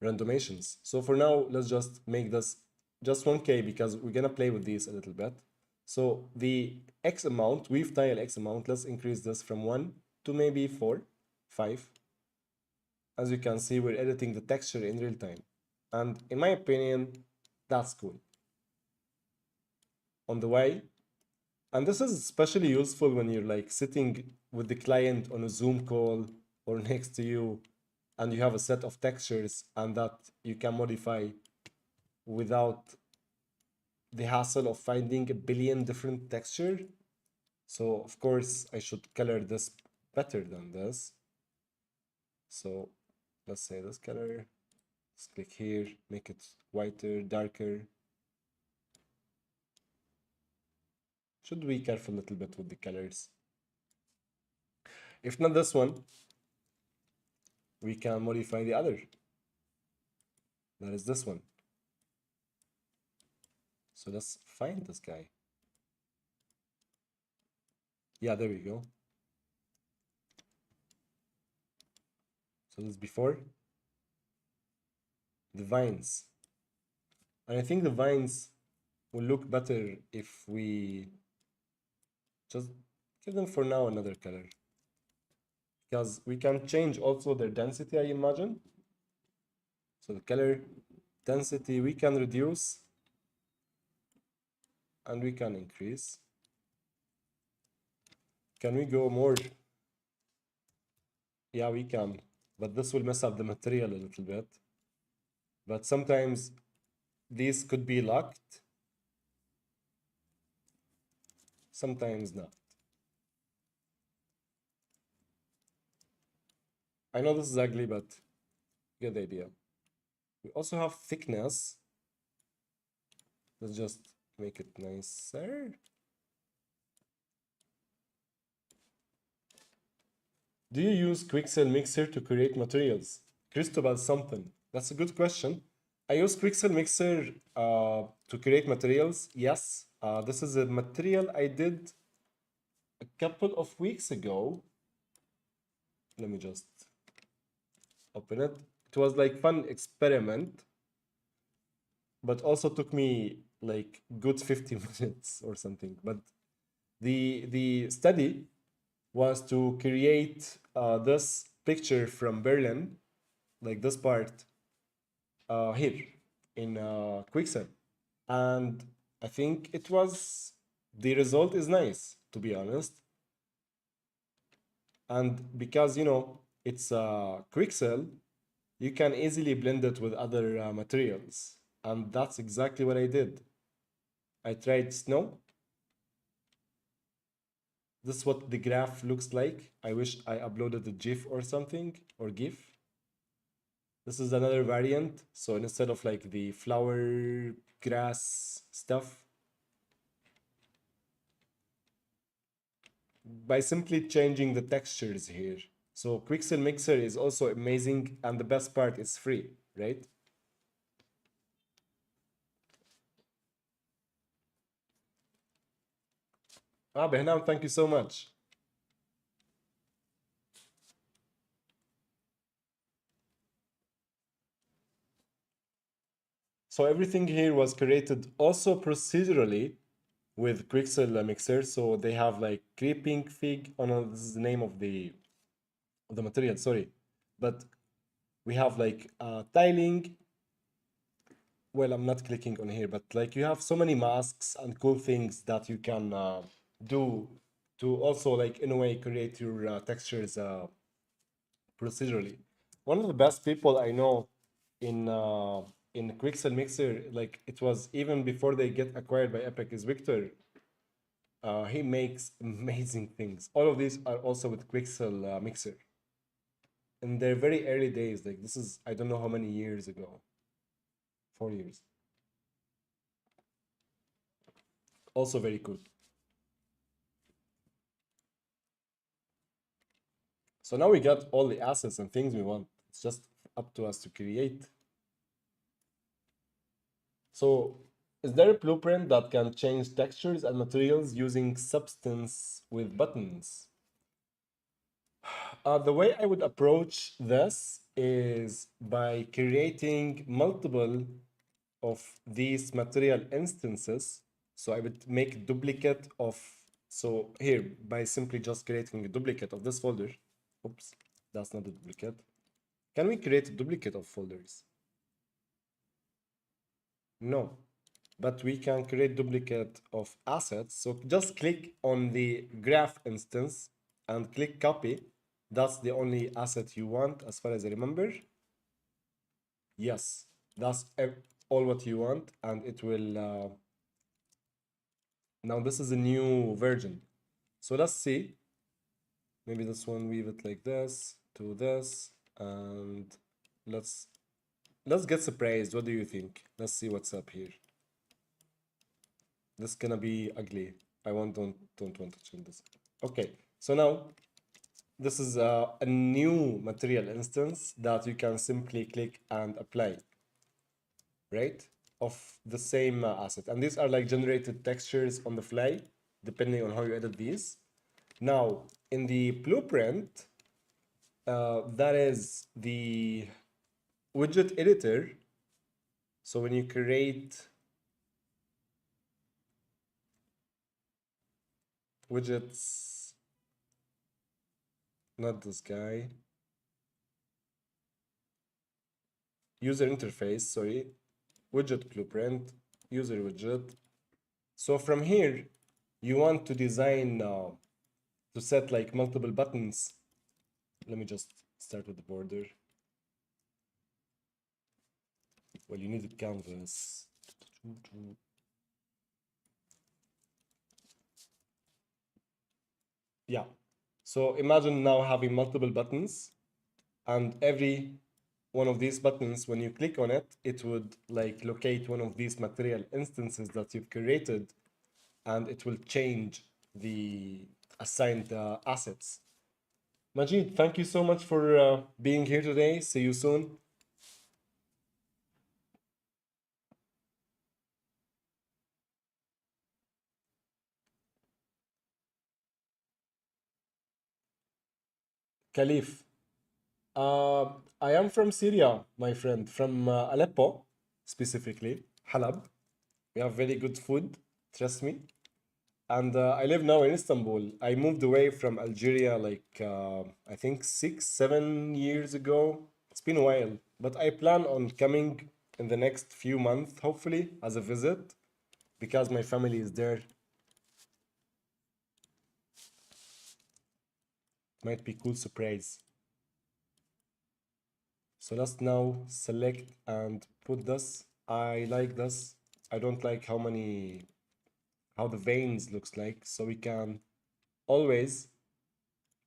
randomations. So for now, let's just make this just 1K because we're gonna play with these a little bit. So the X amount, weave tile X amount, let's increase this from 1 to maybe 4, 5. As you can see, we're editing the texture in real time. And in my opinion, that's cool. On the way, and this is especially useful when you're like sitting with the client on a Zoom call or next to you, and you have a set of textures and that you can modify without the hassle of finding a billion different textures. So of course I should color this better than this. So let's say this color, let's click here, make it whiter, darker. Should be careful a little bit with the colors. If not this one, we can modify the other. That is this one. So let's find this guy. Yeah, there we go. So this is before. The vines. And I think the vines will look better if we just give them for now another color. Because we can change also their density, I imagine. So the color density we can reduce and we can increase. Can we go more? Yeah, we can. but this will mess up the material a little bit. But sometimes these could be locked, sometimes not. I know this is ugly, but you get the idea. We also have thickness. Let's just make it nicer. Do you use Quixel Mixer to create materials? Cristobal something. That's a good question. I use Quixel Mixer to create materials. Yes. This is a material I did a couple of weeks ago. Let me just open it. It was like fun experiment, but also took me like good 50 minutes or something. But the study was to create this picture from Berlin, like this part here in Quixel. And I think the result is nice, to be honest. And because, it's Quixel, you can easily blend it with other materials. And that's exactly what I did. I tried snow. This is what the graph looks like. I wish I uploaded a GIF or something, or GIF. This is another variant. So instead of like the flower, grass stuff, by simply changing the textures here. So Quixel Mixer is also amazing, and the best part is free, right? Behnam, thank you so much. So everything here was created also procedurally with Quixel Mixer. So they have like creeping fig. Oh no, this is the name of the material. Sorry, but we have like tiling. Well, I'm not clicking on here, but like you have so many masks and cool things that you can do to also like in a way create your textures procedurally. One of the best people I know in Quixel Mixer, like it was even before they get acquired by Epic, is Victor. He makes amazing things. All of these are also with Quixel Mixer. In their very early days, like this is I don't know how many years ago. 4 years. Also very cool. So now we got all the assets and things we want. It's just up to us to create. So is there a blueprint that can change textures and materials using substance with buttons? The way I would approach this is by creating multiple of these material instances. So I would make a duplicate of, so here, by simply just creating a duplicate of this folder. Oops, that's not a duplicate. Can we create a duplicate of folders? No, but we can create duplicate of assets. So just click on the graph instance and click copy. That's the only asset you want as far as I remember. Yes, that's all what you want, and it will now this is a new version. So let's see. Maybe this one, weave it like this to this, and let's get surprised. What do you think? Let's see what's up here. This is gonna be ugly. I don't want to change this. Okay, so now this is a new material instance that you can simply click and apply, right? Of the same asset. And these are like generated textures on the fly, depending on how you edit these. Now, in the blueprint, that is the widget editor. So when you create widgets, not this guy, user interface, sorry, widget blueprint, user widget. So from here, you want to design to set like multiple buttons. Let me just Start with the border. Well, you need a canvas. Yeah. So imagine now having multiple buttons, and every one of these buttons, when you click on it, it would like locate one of these material instances that you've created, and it will change the assigned assets. Majid, thank you so much for being here today. See you soon. Khalif, uh, I am from Syria, my friend, from Aleppo, specifically, Halab. We have very good food, trust me. And I live now in Istanbul. I moved away from Algeria like I think 6, 7 years ago. It's been a while, but I plan on coming in the next few months, hopefully, as a visit, because my family is there. Might be cool surprise. So let's now select and put this. I like this. I don't like how the veins looks like, so we can always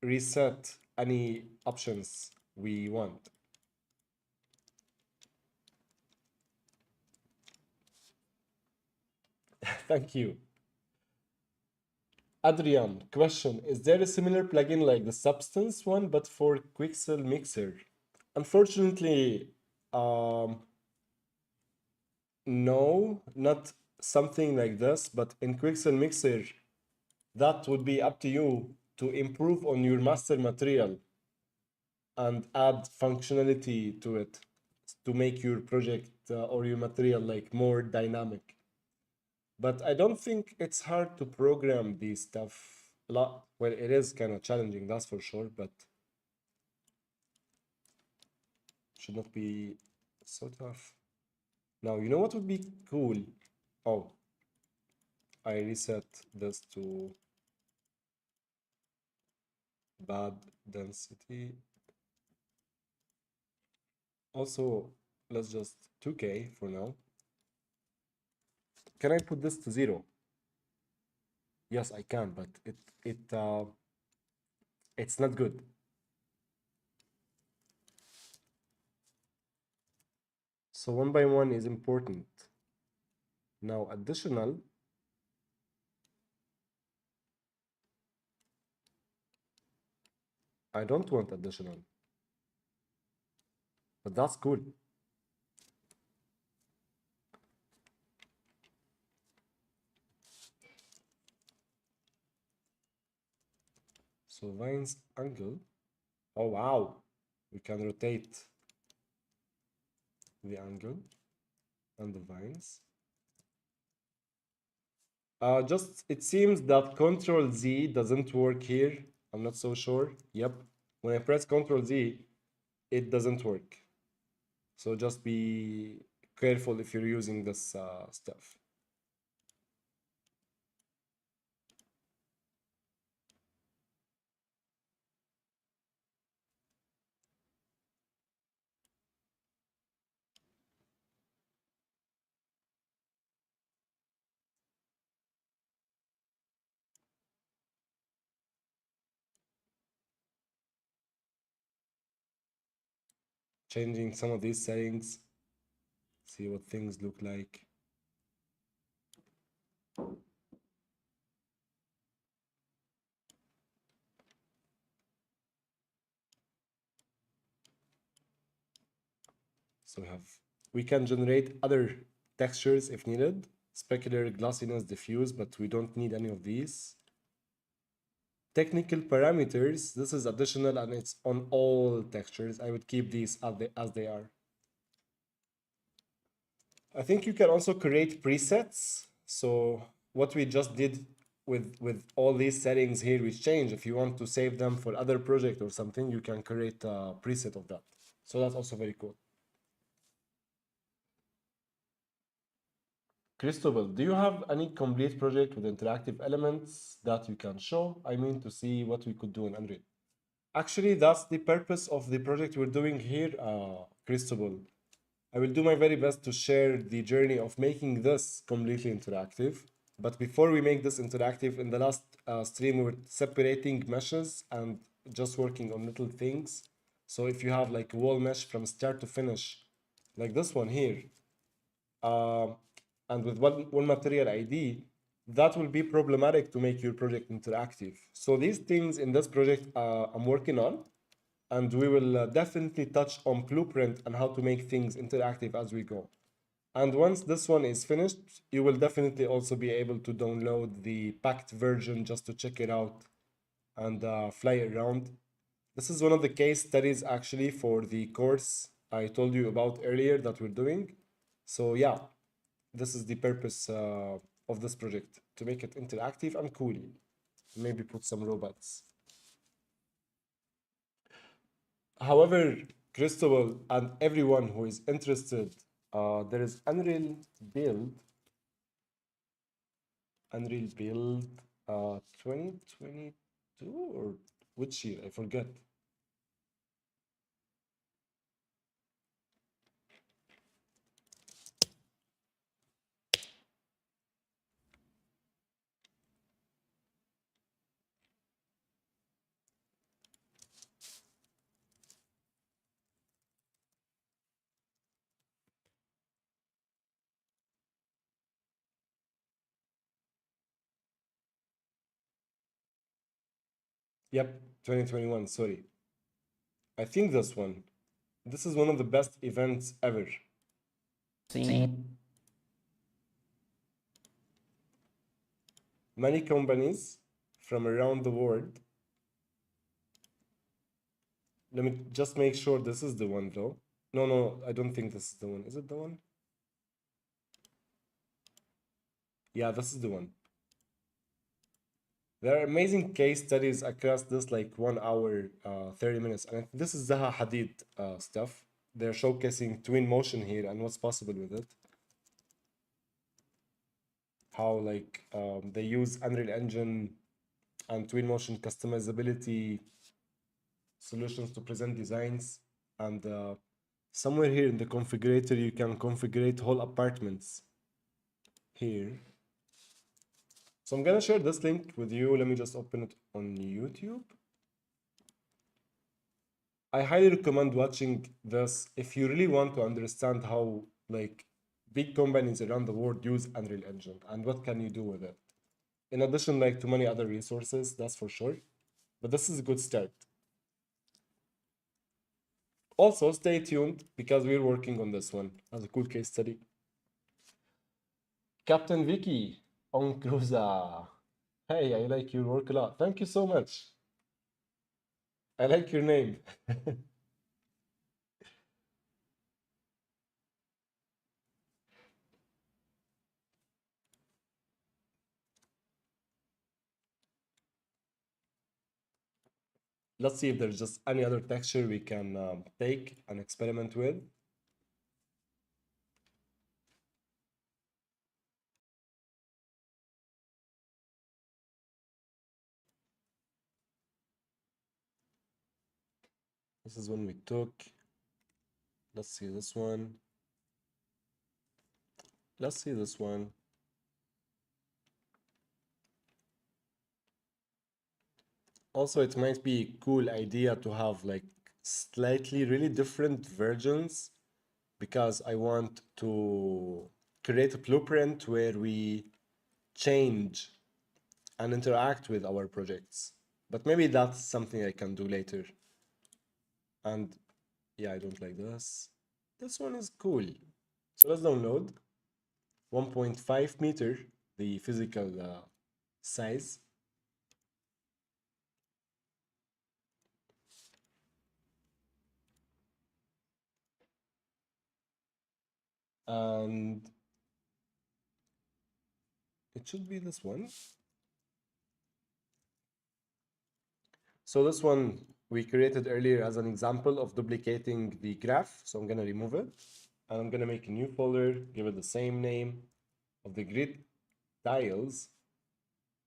reset any options we want. Thank you. Adrian, question. Is there a similar plugin like the Substance one, but for Quixel Mixer? Unfortunately, um, no, not something like this, but in Quixel Mixer, that would be up to you to improve on your master material and add functionality to it to make your project or your material like more dynamic. But I don't think it's hard to program these stuff a lot. Well, it is kind of challenging, that's for sure, but should not be so tough. Now, you know what would be cool? Oh, I reset this to bad density. Also, let's just 2K for now. Can I put this to 0? Yes, I can, but it's not good. So 1 by 1 is important. Now additional, I don't want additional, but that's cool. So Vine's angle. Oh wow, we can rotate the angle and the vines. Just it seems that Control Z doesn't work here. I'm not so sure. Yep, when I press Control Z, it doesn't work. So just be careful if you're using this stuff. Changing some of these settings, see what things look like. So we can generate other textures if needed. Specular, glossiness, diffuse, but we don't need any of these. Technical parameters, this is additional and it's on all textures. I would keep these as they are. I think you can also create presets. So what we just did with all these settings here, which change, if you want to save them for other project or something, you can create a preset of that. So that's also very cool. Cristobal, do you have any complete project with interactive elements that you can show? I mean, to see what we could do in Unreal. Actually, that's the purpose of the project we're doing here, Cristobal. I will do my very best to share the journey of making this completely interactive. But before we make this interactive, in the last stream, we were separating meshes and just working on little things. So if you have like a wall mesh from start to finish, like this one here, uh, and with one material ID, that will be problematic to make your project interactive. So these things in this project I'm working on, and we will definitely touch on blueprint and how to make things interactive as we go. And once this one is finished, you will definitely also be able to download the packed version just to check it out and fly it around. This is one of the case studies actually for the course I told you about earlier that we're doing. So yeah, this is the purpose of this project, to make it interactive and cool. Maybe put some robots. However, Cristobal and everyone who is interested, there is Unreal Build 2022 or which year? I forget. Yep, 2021, sorry. I think this one. This is one of the best events ever. Sim. Many companies from around the world. Let me just make sure this is the one though. No, no, I don't think this is the one. Is it the one? Yeah, this is the one. There are amazing case studies across this like 1 hour, 30 minutes. And this is Zaha Hadid stuff. They're showcasing twin motion here and what's possible with it. How like they use Unreal Engine and twin motion customizability solutions to present designs. And somewhere here in the configurator, you can configure whole apartments here. So I'm gonna share this link with you. Let me just open it on YouTube. I highly recommend watching this if you really want to understand how like big companies around the world use Unreal Engine and what can you do with it. In addition, like to many other resources, that's for sure. But this is a good start. Also, stay tuned because we're working on this one as a cool case study. Captain Vicky on Cruza. Hey, I like your work a lot. Thank you so much. I like your name. Let's see if there's just any other texture we can take and experiment with. This is one we took. Let's see this one. Let's see this one. Also, it might be a cool idea to have like slightly really different versions because I want to create a blueprint where we change and interact with our projects. But maybe that's something I can do later. And yeah, I don't like this. This one is cool. So let's download 1.5 meter, the physical size. And it should be this one. So this one we created earlier as an example of duplicating the graph. So I'm going to remove it and I'm going to make a new folder, give it the same name of the grid tiles,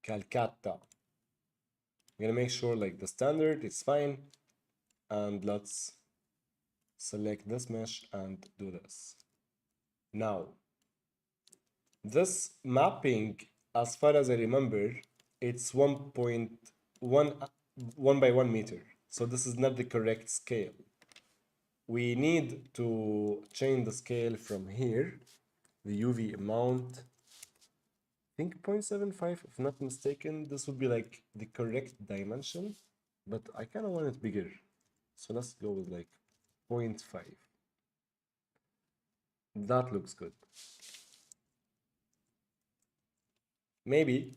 Calcutta. I'm going to make sure like the standard is fine. And let's select this mesh and do this. Now, this mapping, as far as I remember, it's 1 by 1 meter. So this is not the correct scale. We need to change the scale from here, the UV amount, I think 0.75, if not mistaken. This would be like the correct dimension, but I kind of want it bigger. So let's go with like 0.5. That looks good. Maybe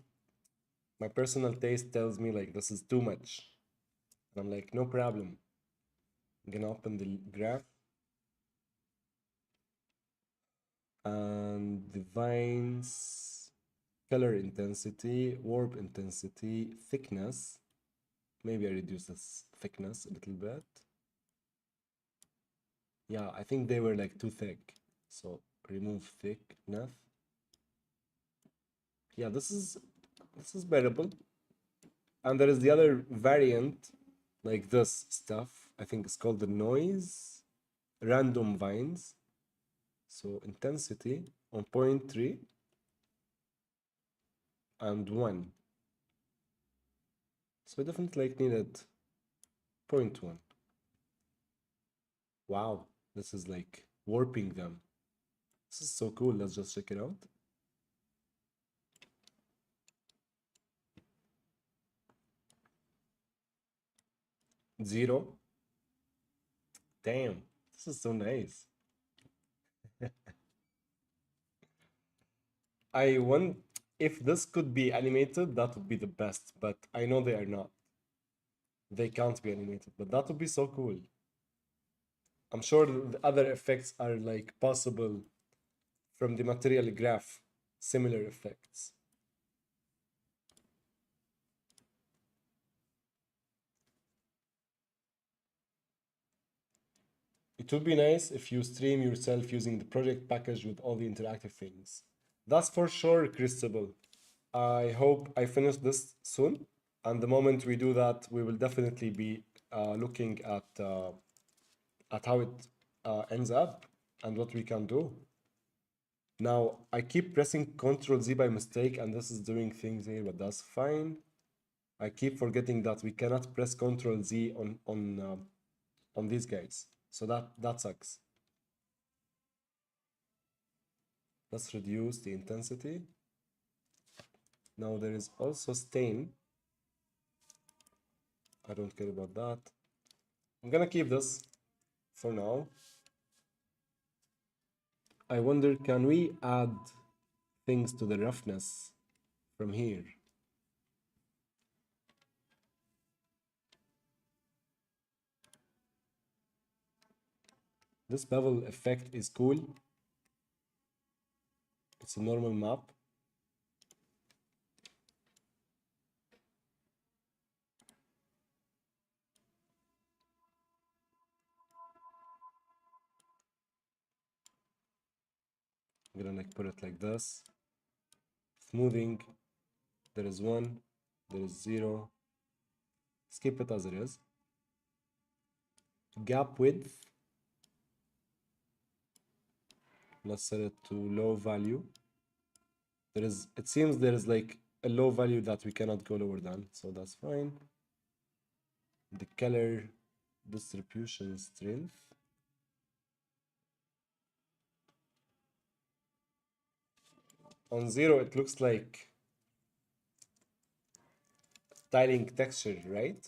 my personal taste tells me like this is too much. And I'm like, no problem. I'm gonna open the graph and the vines, color intensity, warp intensity, thickness. Maybe I reduce this thickness a little bit. Yeah, I think they were like too thick. So remove thickness. Yeah, this is bearable. And there is the other variant, like this stuff. I think it's called the noise random vines. So intensity on 0.3 and 1. So I definitely like needed 0.1. Wow, this is like warping them. This is so cool. Let's just check it out. Zero. Damn, this is so nice. I want, if this could be animated, that would be the best, but I know they are not. They can't be animated, but that would be so cool. I'm sure the other effects are like possible from the material graph, similar effects. It would be nice if you stream yourself using the project package with all the interactive things. That's for sure, Christabel. I hope I finish this soon. And the moment we do that, we will definitely be looking at how it ends up and what we can do. Now, I keep pressing Ctrl Z by mistake, and this is doing things here, but that's fine. I keep forgetting that we cannot press Ctrl Z on these guys, so that sucks. Let's reduce the intensity. Now there is also stain. I don't care about that. I'm gonna keep this for now. I wonder, can we add things to the roughness from here? This bevel effect is cool. It's a normal map. I'm gonna like put it like this. Smoothing, there is 1, there is 0. Skip it as it is. Gap width, let's set it to low value. It seems there is like a low value that we cannot go lower than, so that's fine. The color distribution strength. On 0, it looks like tiling texture, right?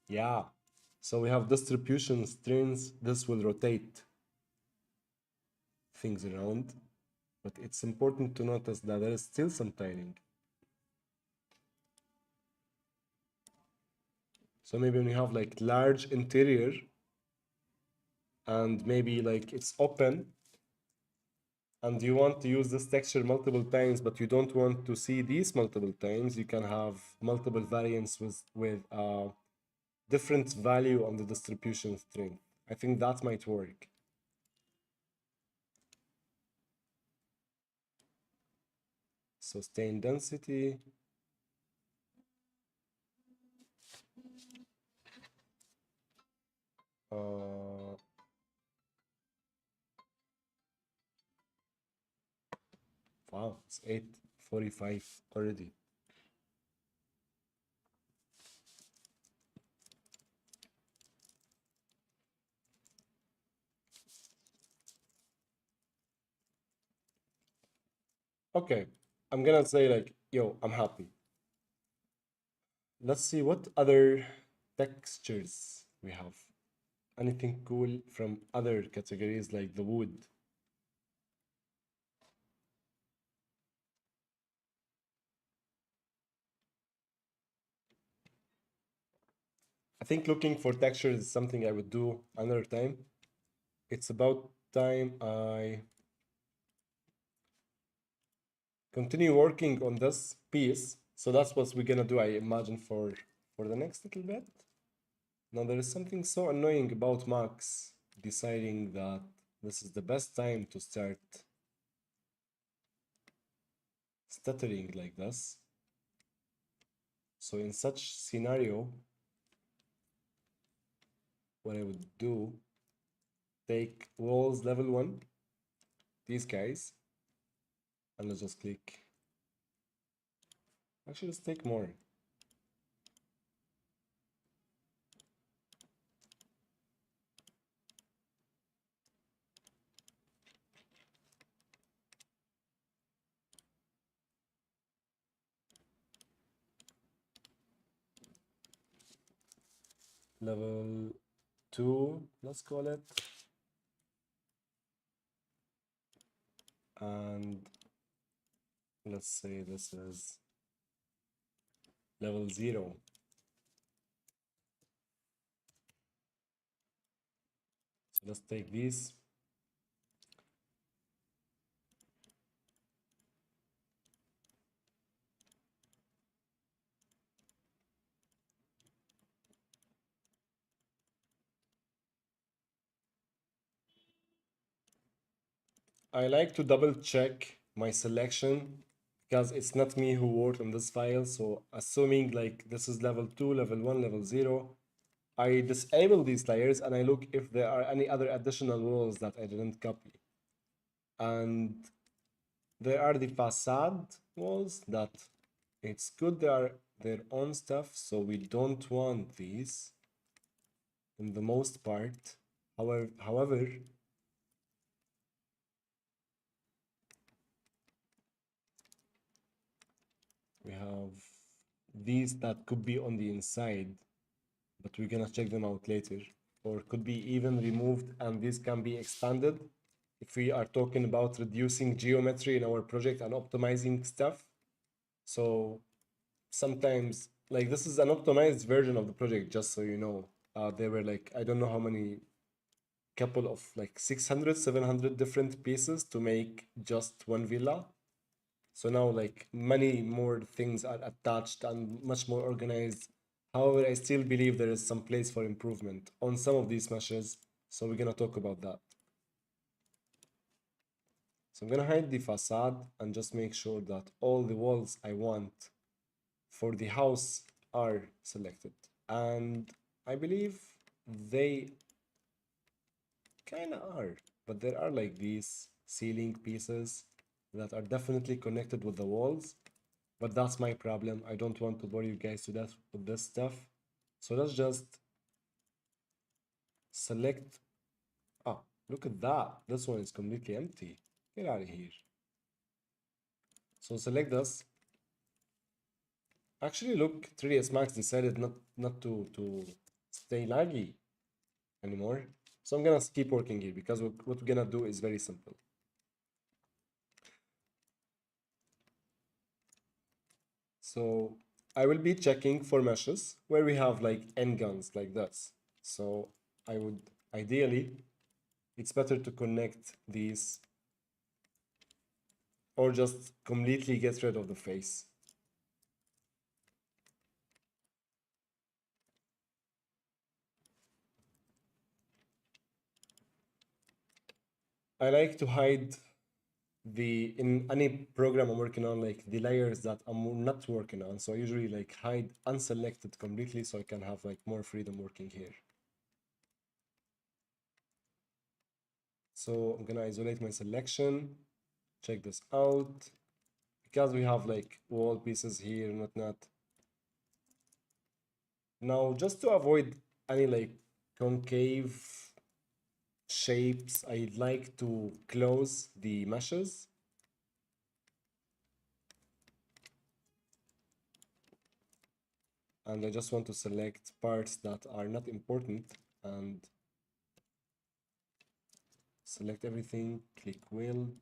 Yeah. So we have distribution strings. This will rotate things around. But it's important to notice that there is still some tiling. So maybe when you have like large interior and maybe like it's open and you want to use this texture multiple times, but you don't want to see these multiple times, you can have multiple variants with different value on the distribution string. I think that might work. So stain density. Uh, wow, it's 8:45 already. Okay, I'm gonna say like, yo, I'm happy. Let's see what other textures we have. Anything cool from other categories like the wood? I think looking for textures is something I would do another time. It's about time I continue working on this piece. So that's what we're gonna do, I imagine, for the next little bit. Now there is something so annoying about Max deciding that this is the best time to start stuttering like this. So in such scenario, what I would do, take walls level 1, these guys, and let's just click. Actually, let's take more. Level 2, let's call it. And let's say this is level 0. So let's take these. I like to double check my selection because it's not me who worked on this file. So assuming like this is level 2, level 1, level 0, I disable these layers and I look if there are any other additional walls that I didn't copy. And there are the facade walls that it's good they are their own stuff, so we don't want these in the most part. However, we have these that could be on the inside, but we're gonna check them out later, or could be even removed and this can be expanded if we are talking about reducing geometry in our project and optimizing stuff. So sometimes, like, this is an optimized version of the project, just so you know. There were like, I don't know how many, couple of like 600, 700 different pieces to make just one villa. So now like many more things are attached and much more organized. However, I still believe there is some place for improvement on some of these meshes. So we're gonna talk about that. So I'm gonna hide the facade and just make sure that all the walls I want for the house are selected. And I believe they kind of are, but there are like these ceiling pieces that are definitely connected with the walls, but that's my problem. I don't want to bore you guys to death with this stuff. So let's just select. Ah, look at that. This one is completely empty. Get out of here. So select this. Actually, look, 3ds Max decided not to stay laggy anymore. So I'm gonna keep working here because what we're gonna do is very simple. So I will be checking for meshes where we have like end guns like this. So I would ideally, it's better to connect these or just completely get rid of the face. I like to hide in any program I'm working on, like the layers that I'm not working on. So I usually like hide unselected completely so I can have like more freedom working here. So I'm gonna isolate my selection, check this out, because we have like wall pieces here and whatnot. Now, just to avoid any like concave shapes, I'd like to close the meshes. And I just want to select parts that are not important and select everything, click weld.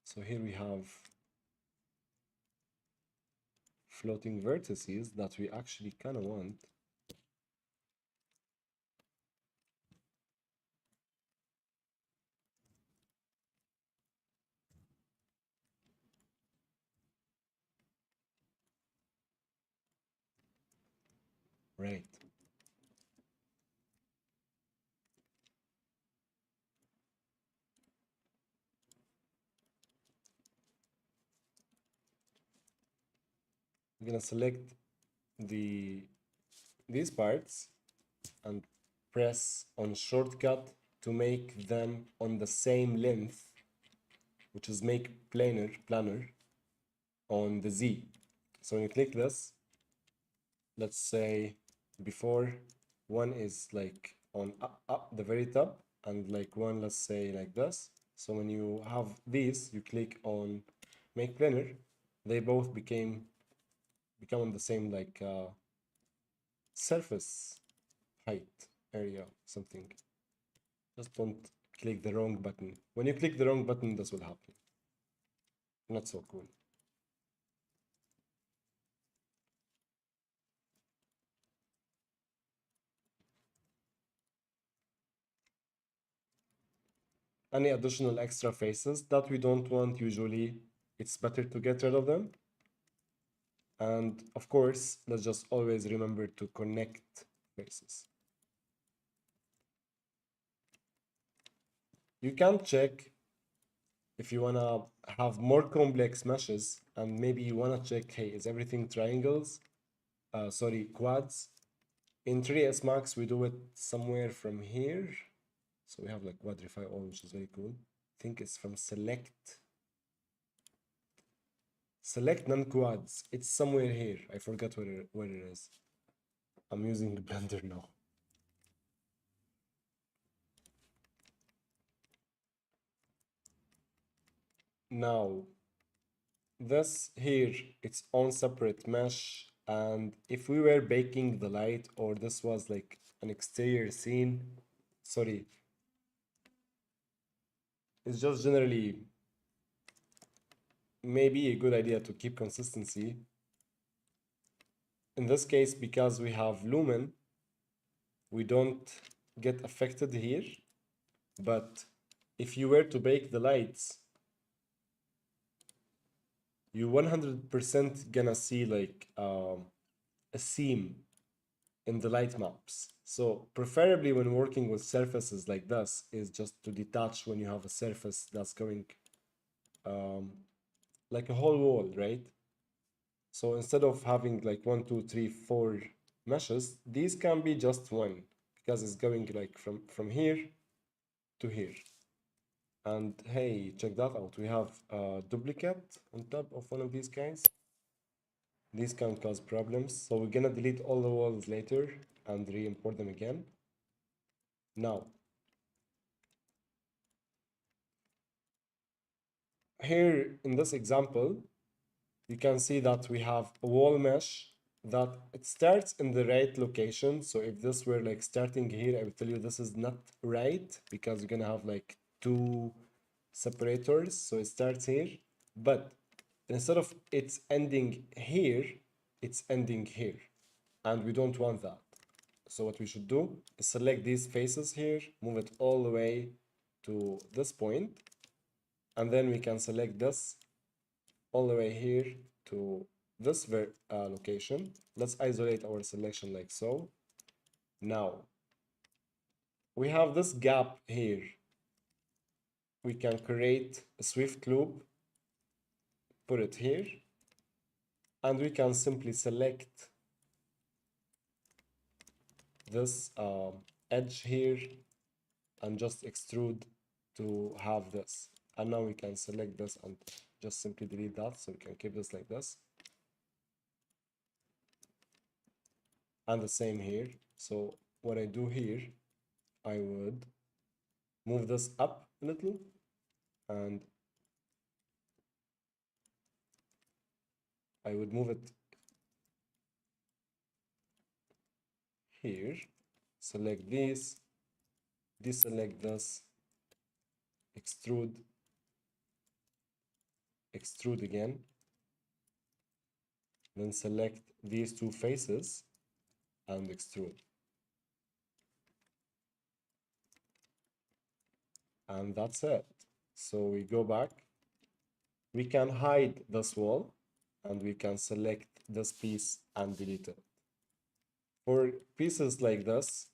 So here we have floating vertices that we actually kind of want. Right. I'm gonna select these parts and press on shortcut to make them on the same length, which is make planar on the Z. So when you click this, let's say before one is like on up the very top and like one, let's say like this. So when you have these, you click on make planar, they both become on the same like surface height area something. Just don't click the wrong button. When you click the wrong button, this will happen. Not so cool. Any additional extra faces that we don't want, usually it's better to get rid of them. And of course, let's just always remember to connect faces. You can check if you want to have more complex meshes and maybe you want to check, hey, is everything triangles? Sorry, quads. In 3ds Max, we do it somewhere from here. So we have like quadrify all, which is very cool. I think it's from select non-quads. It's somewhere here. I forgot where it is. I'm using the Blender now. Now, this here, its own separate mesh. And if we were baking the light or this was like an exterior scene, sorry, it's just generally maybe a good idea to keep consistency. In this case, because we have Lumen, we don't get affected here. But if you were to bake the lights, you 100% gonna see like a seam in the light maps. So preferably when working with surfaces like this is just to detach when you have a surface that's going like a whole wall, right? So instead of having like 1, 2, 3, 4 meshes, these can be just one because it's going like from here to here. And hey, check that out. We have a duplicate on top of one of these guys. These can cause problems. So we're gonna delete all the walls later and re-import them again. Now, here in this example, you can see that we have a wall mesh that it starts in the right location. So if this were like starting here, I would tell you this is not right because you're gonna have like 2 separators. So it starts here, but instead of it's ending here, it's ending here. And we don't want that. So what we should do is select these faces here, move it all the way to this point, and then we can select this all the way here to this location. Let's isolate our selection like so. Now, we have this gap here. We can create a Swift loop, put it here, and we can simply select this edge here and just extrude to have this. And now we can select this and just simply delete that, so we can keep this like this. And the same here. So what I do here, I would move this up a little and I would move it here, select this, deselect this, extrude, extrude again, then select these two faces and extrude. And that's it. So we go back, we can hide this wall and we can select this piece and delete it. For pieces like this,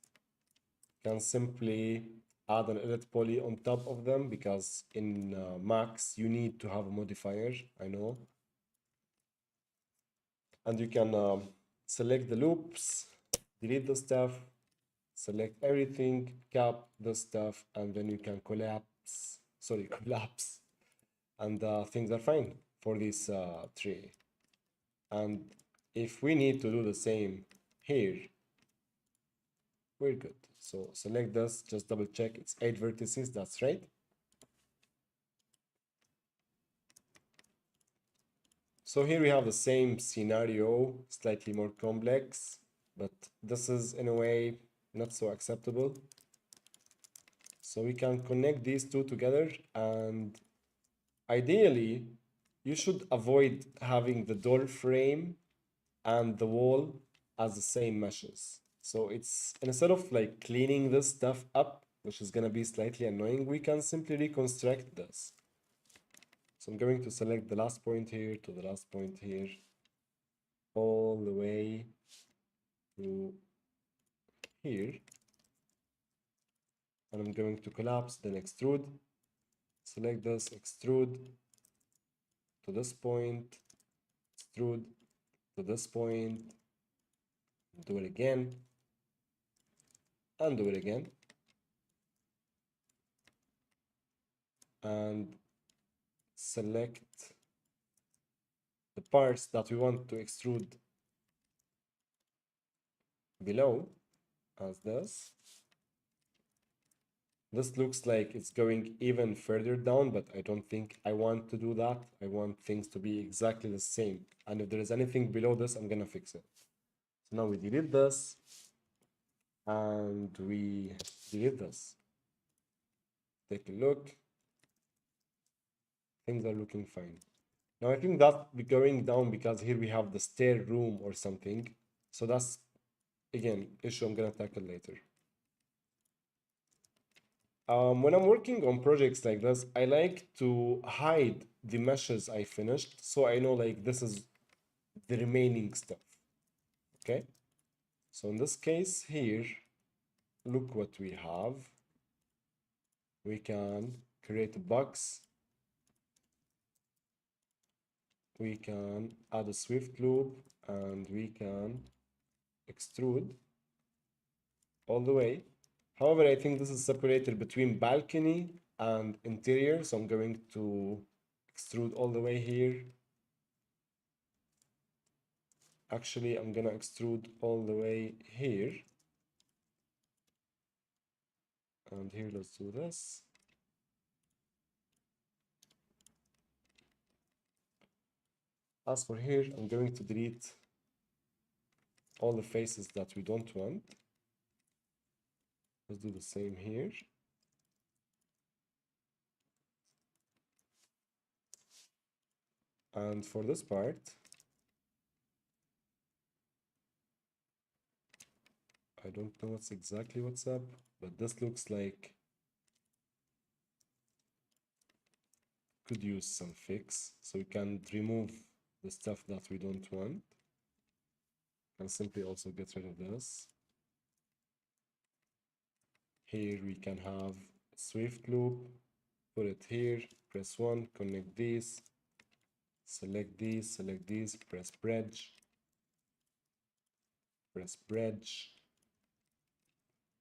can simply add an edit poly on top of them, because in Max you need to have a modifier, I know. And you can select the loops, delete the stuff, select everything, cap the stuff, and then you can collapse, and things are fine for this tree. And if we need to do the same here, we're good. So select this, just double check, it's 8 vertices, that's right. So here we have the same scenario, slightly more complex, but this is in a way not so acceptable. So we can connect these two together, and ideally you should avoid having the door frame and the wall as the same meshes. So it's, instead of like cleaning this stuff up, which is gonna be slightly annoying, we can simply reconstruct this. So I'm going to select the last point here to the last point here, all the way to here. And I'm going to collapse, then extrude. Select this, extrude to this point, extrude to this point, do it again, and do it again. And select the parts that we want to extrude below as this. This looks like it's going even further down, but I don't think I want to do that. I want things to be exactly the same. And if there is anything below this, I'm gonna fix it. So now we delete this and we delete this. Take a look. Things are looking fine. Now I think that's going down because here we have the stair room or something. So that's, again, issue I'm gonna tackle later. When I'm working on projects like this, I like to hide the meshes I finished, so I know like this is the remaining stuff. Okay, so in this case here, look what we have. We can create a box. We can add a swift loop, and we can extrude all the way. However, I think this is separated between balcony and interior, so I'm going to extrude all the way here. Actually, I'm gonna extrude all the way here. And here, let's do this. As for here, I'm going to delete all the faces that we don't want. Let's do the same here. And for this part, I don't know what's up, but this looks like could use some fix. So we can remove the stuff that we don't want. And simply also get rid of this. Here we can have a swift loop, put it here, press 1, connect these, select these, press bridge,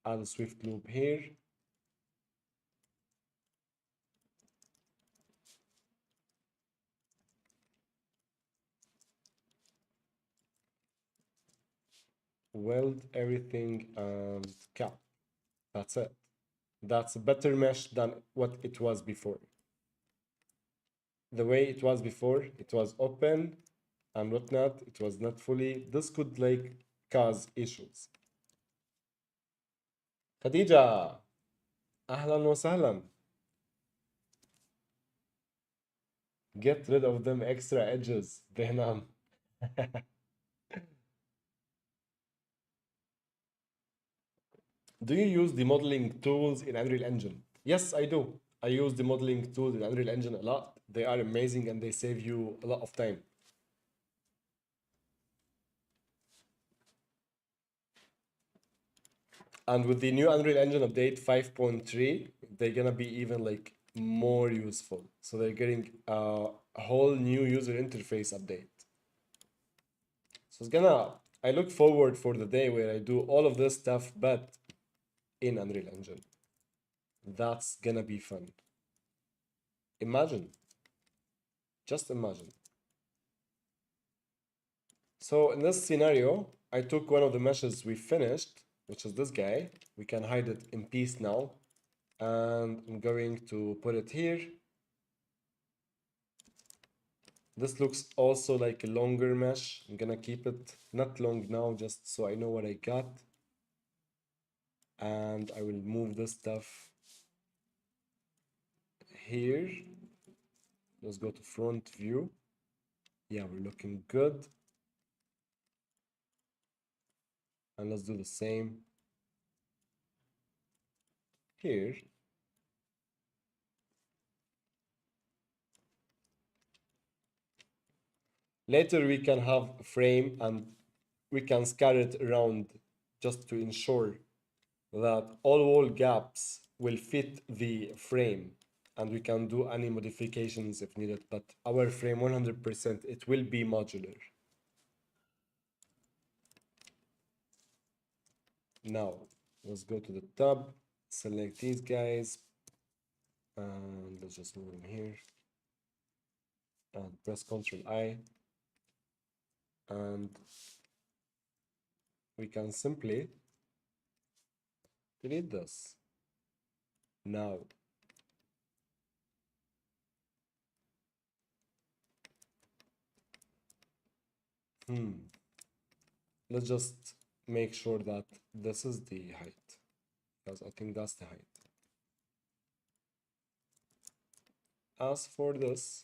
Add a swift loop here. Weld everything and cap. That's it. That's a better mesh than what it was before. The way it was before, it was open and whatnot. It was not fully. This could like cause issues. Khadija, ahlan wa sahlan. Get rid of them extra edges. Behnam. Do you use the modeling tools in Unreal Engine? Yes, I do. I use the modeling tools in Unreal Engine a lot. They are amazing and they save you a lot of time. And with the new Unreal Engine update 5.3, they're gonna be even like more useful. So they're getting a whole new user interface update. So it's gonna, I look forward for the day where I do all of this stuff, but in Unreal Engine. That's gonna be fun. Imagine. Just imagine. So in this scenario, I took one of the meshes we finished, which is this guy. We can hide it in peace now. And I'm going to put it here. This looks also like a longer mesh. I'm gonna keep it not long now, just so I know what I got. And I will move this stuff here. Let's go to front view. Yeah, we're looking good. And let's do the same here. Later we can have a frame and we can scatter it around just to ensure that all wall gaps will fit the frame and we can do any modifications if needed, but our frame 100%, it will be modular. Now, let's go to the tab, select these guys, and let's just move them here, and press Ctrl I, and we can simply delete this. Now, let's just make sure that this is the height, because I think that's the height. As for this,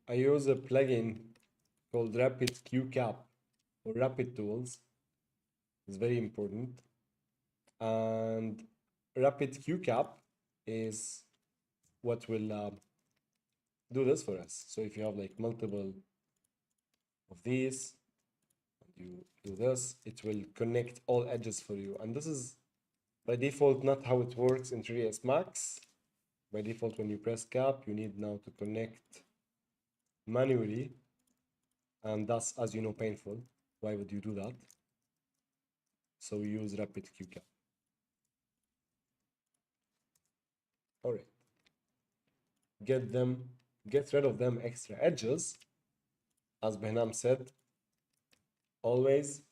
I use a plugin called Rapid QCap or Rapid Tools. It's very important. And Rapid QCap is what will do this for us. So if you have like multiple of these, you do this, it will connect all edges for you. And this is by default not how it works in 3ds Max. By default, when you press cap, you need now to connect manually, and that's, as you know, painful. Why would you do that? So we use Rapid QCap. All right. Get rid of them extra edges, as Behnam said, always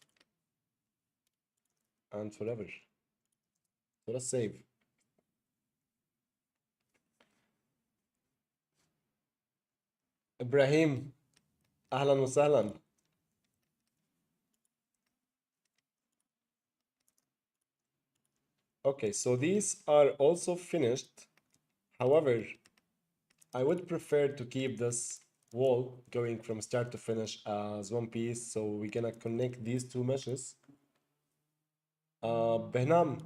and forever. So let's save. Ibrahim, ahlan wa sahlan. Okay, so these are also finished. However, I would prefer to keep this wall going from start to finish as one piece. So we're gonna connect these two meshes. Behnam,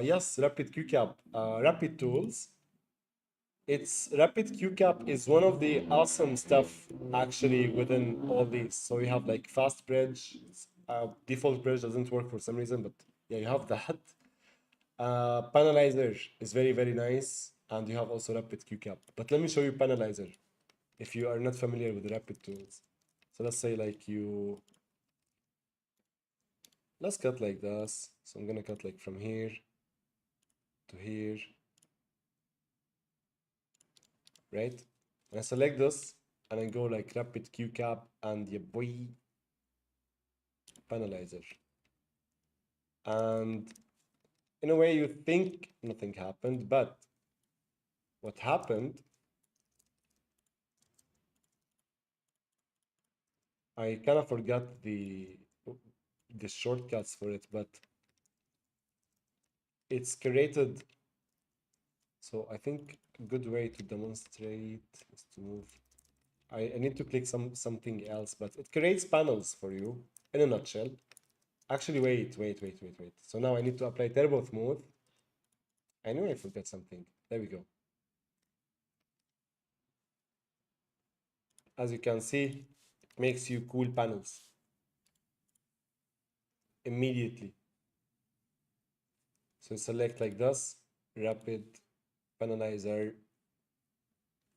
yes, Rapid QCap, Rapid Tools. It's Rapid QCap is one of the awesome stuff actually within all these. So you have like fast bridge, default bridge doesn't work for some reason, but yeah, you have that. Panelizer is very, very nice. And you have also Rapid QCap. But let me show you Panelizer. if you are not familiar with rapid tools. So let's say like let's cut like this. So I'm gonna cut like from here to here, right? And I select this and I go like rapid Q cap and your boy panelizer. And in a way you think nothing happened, but what happened, I kind of forgot the shortcuts for it, but it's created. So I think a good way to demonstrate is to move. I need to click something else, but it creates panels for you in a nutshell. Actually, wait. So now I need to apply turbo smooth. I knew I forgot something. There we go. As you can see, it makes you cool panels immediately. So select like this, rapid panelizer.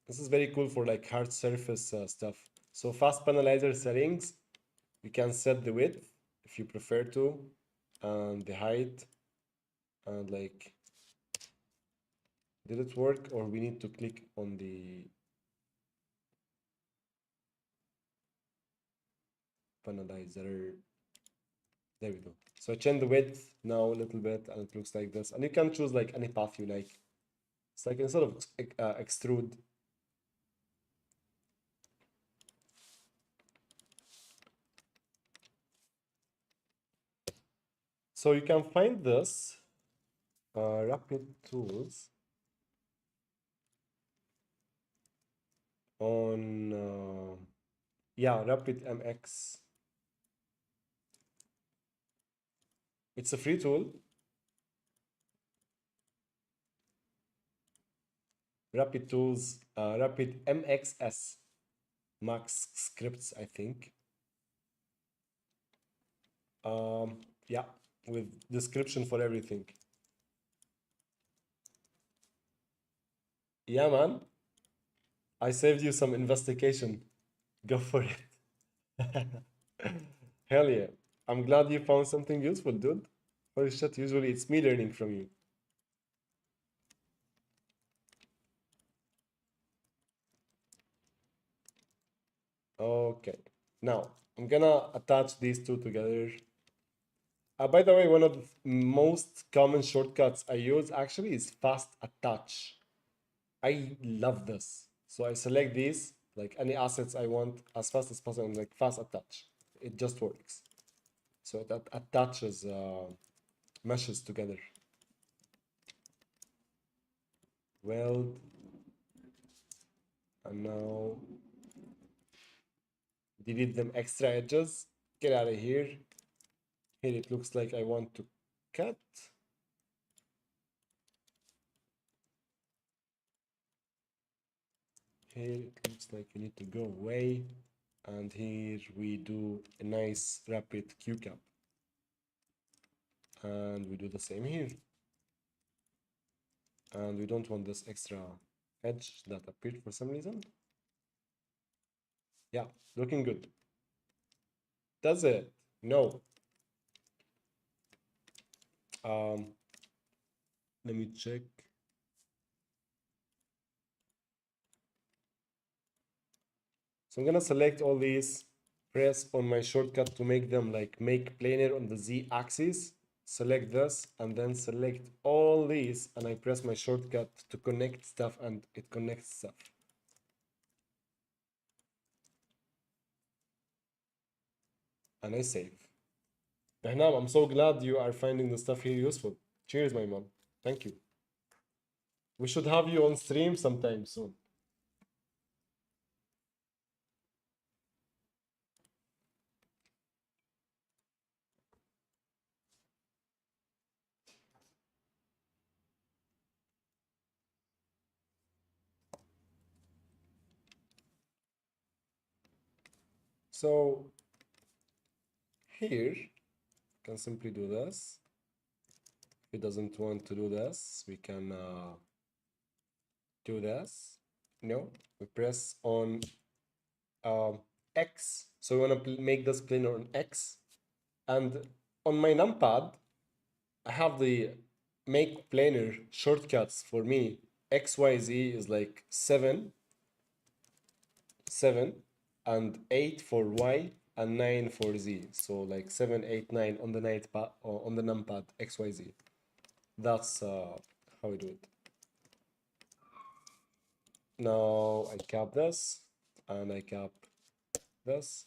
This is very cool for like hard surface stuff. So fast panelizer settings, you can set the width if you prefer to, and the height, and like, did it work or we need to click on the panelizer? There we go. So I change the width now a little bit and it looks like this. And you can choose like any path you like. It's like instead of extrude. So you can find this rapid tools on yeah, rapid MX. It's a free tool. Rapid tools, rapid MXS max scripts, I think. Yeah, with description for everything. Yeah, man. I saved you some investigation. Go for it. Hell yeah. I'm glad you found something useful, dude. Holy shit, usually it's me learning from you. Okay. Now, I'm gonna attach these two together. By the way, one of the most common shortcuts I use actually is fast attach. I love this. So I select these, like any assets I want as fast as possible, and like fast attach. It just works. So it attaches meshes together. Weld. And now delete them extra edges. Get out of here. Here it looks like I want to cut. Here it looks like we need to go away. And here we do a nice rapid Q cap. And we do the same here. And we don't want this extra edge that appeared for some reason. Yeah, looking good. Does it? No. Let me check. So I'm gonna select all these, press on my shortcut to make them like make planar on the Z axis. Select this and then select all these and I press my shortcut to connect stuff and it connects stuff. And I save. Behnam, I'm so glad you are finding the stuff here useful. Cheers, my mom. Thank you. We should have you on stream sometime soon. So here, can simply do this. If it doesn't want to do this, we can do this. No, we press on X. So we want to make this planar on X. And on my numpad, I have the make planar shortcuts for me. XYZ is like 7, 7, and 8 for Y, and 9 for Z. So like 7, 8, 9 on the nightpad or on the numpad XYZ. That's how we do it. Now I cap this and I cap this.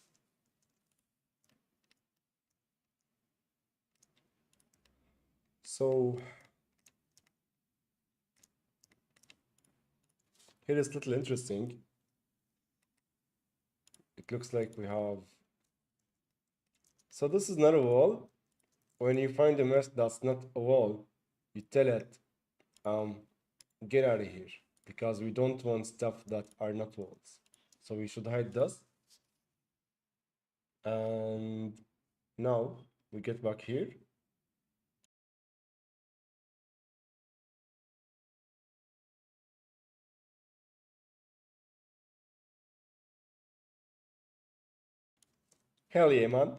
So here is a little interesting. It looks like we have. So this is not a wall. When you find a mesh that's not a wall, you tell it, get out of here, because we don't want stuff that are not walls. So we should hide this. And now we get back here. Hell yeah, man.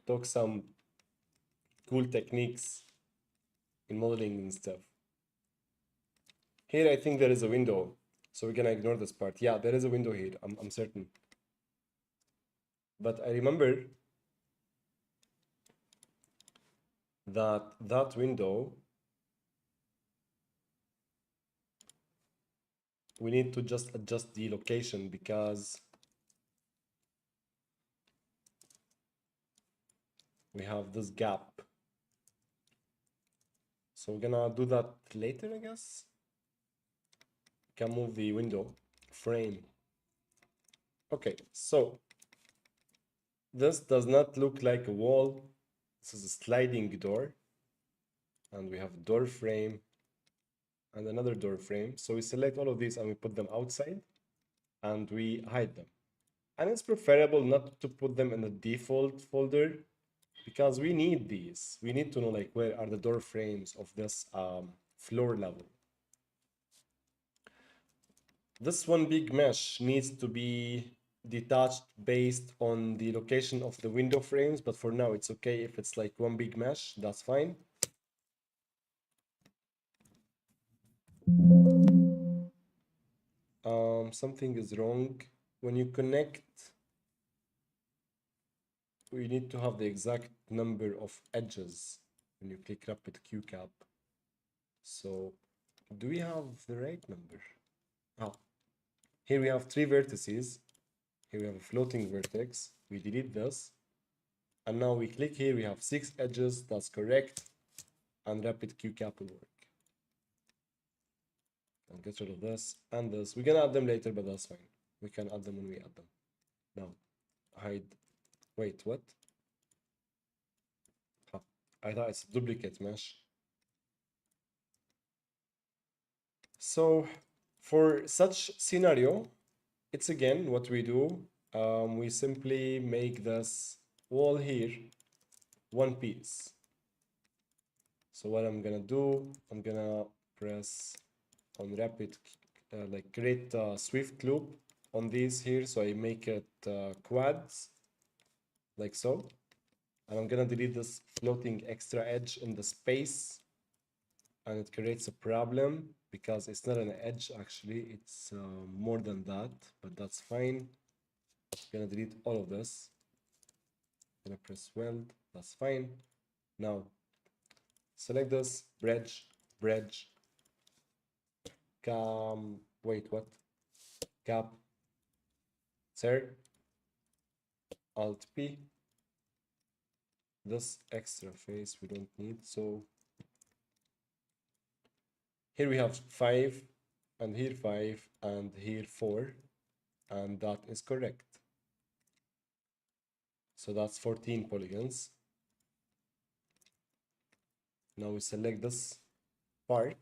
Talk some cool techniques in modeling and stuff. Here, I think there is a window. So we're gonna ignore this part. Yeah, there is a window here, I'm certain. But I remember that window, we need to just adjust the location because we have this gap. So we're gonna do that later, I guess. Can move the window frame. Okay, so this does not look like a wall. This is a sliding door. And we have a door frame and another door frame. So we select all of these and we put them outside and we hide them. And it's preferable not to put them in the default folder because we need these. We need to know like where are the door frames of this floor level. This one big mesh needs to be detached based on the location of the window frames, but for now it's okay if it's like one big mesh, that's fine. Something is wrong. When you connect, we need to have the exact number of edges when you click rapid QCap. So do we have the right number? Oh, here we have 3 vertices. Here we have a floating vertex. We delete this. And now we click here, we have 6 edges, that's correct. And rapid QCap will work. And get rid of this and this. We're gonna add them later, but that's fine. We can add them when we add them. Now, hide. Wait, what? Huh. I thought it's a duplicate mesh. So for such scenario, it's again what we do. We simply make this wall here one piece. So what I'm gonna do, I'm gonna press on rapid, like create a swift loop on these here. So I make it quads, like so. And I'm gonna delete this floating extra edge in the space. And it creates a problem because it's not an edge actually, it's more than that, but that's fine. I'm gonna delete all of this. I'm gonna press weld, that's fine. Now, select this, bridge, wait, what? Cap, sir, Alt P. This extra face we don't need, so here we have 5, and here 5, and here 4, and that is correct. So that's 14 polygons. Now we select this part,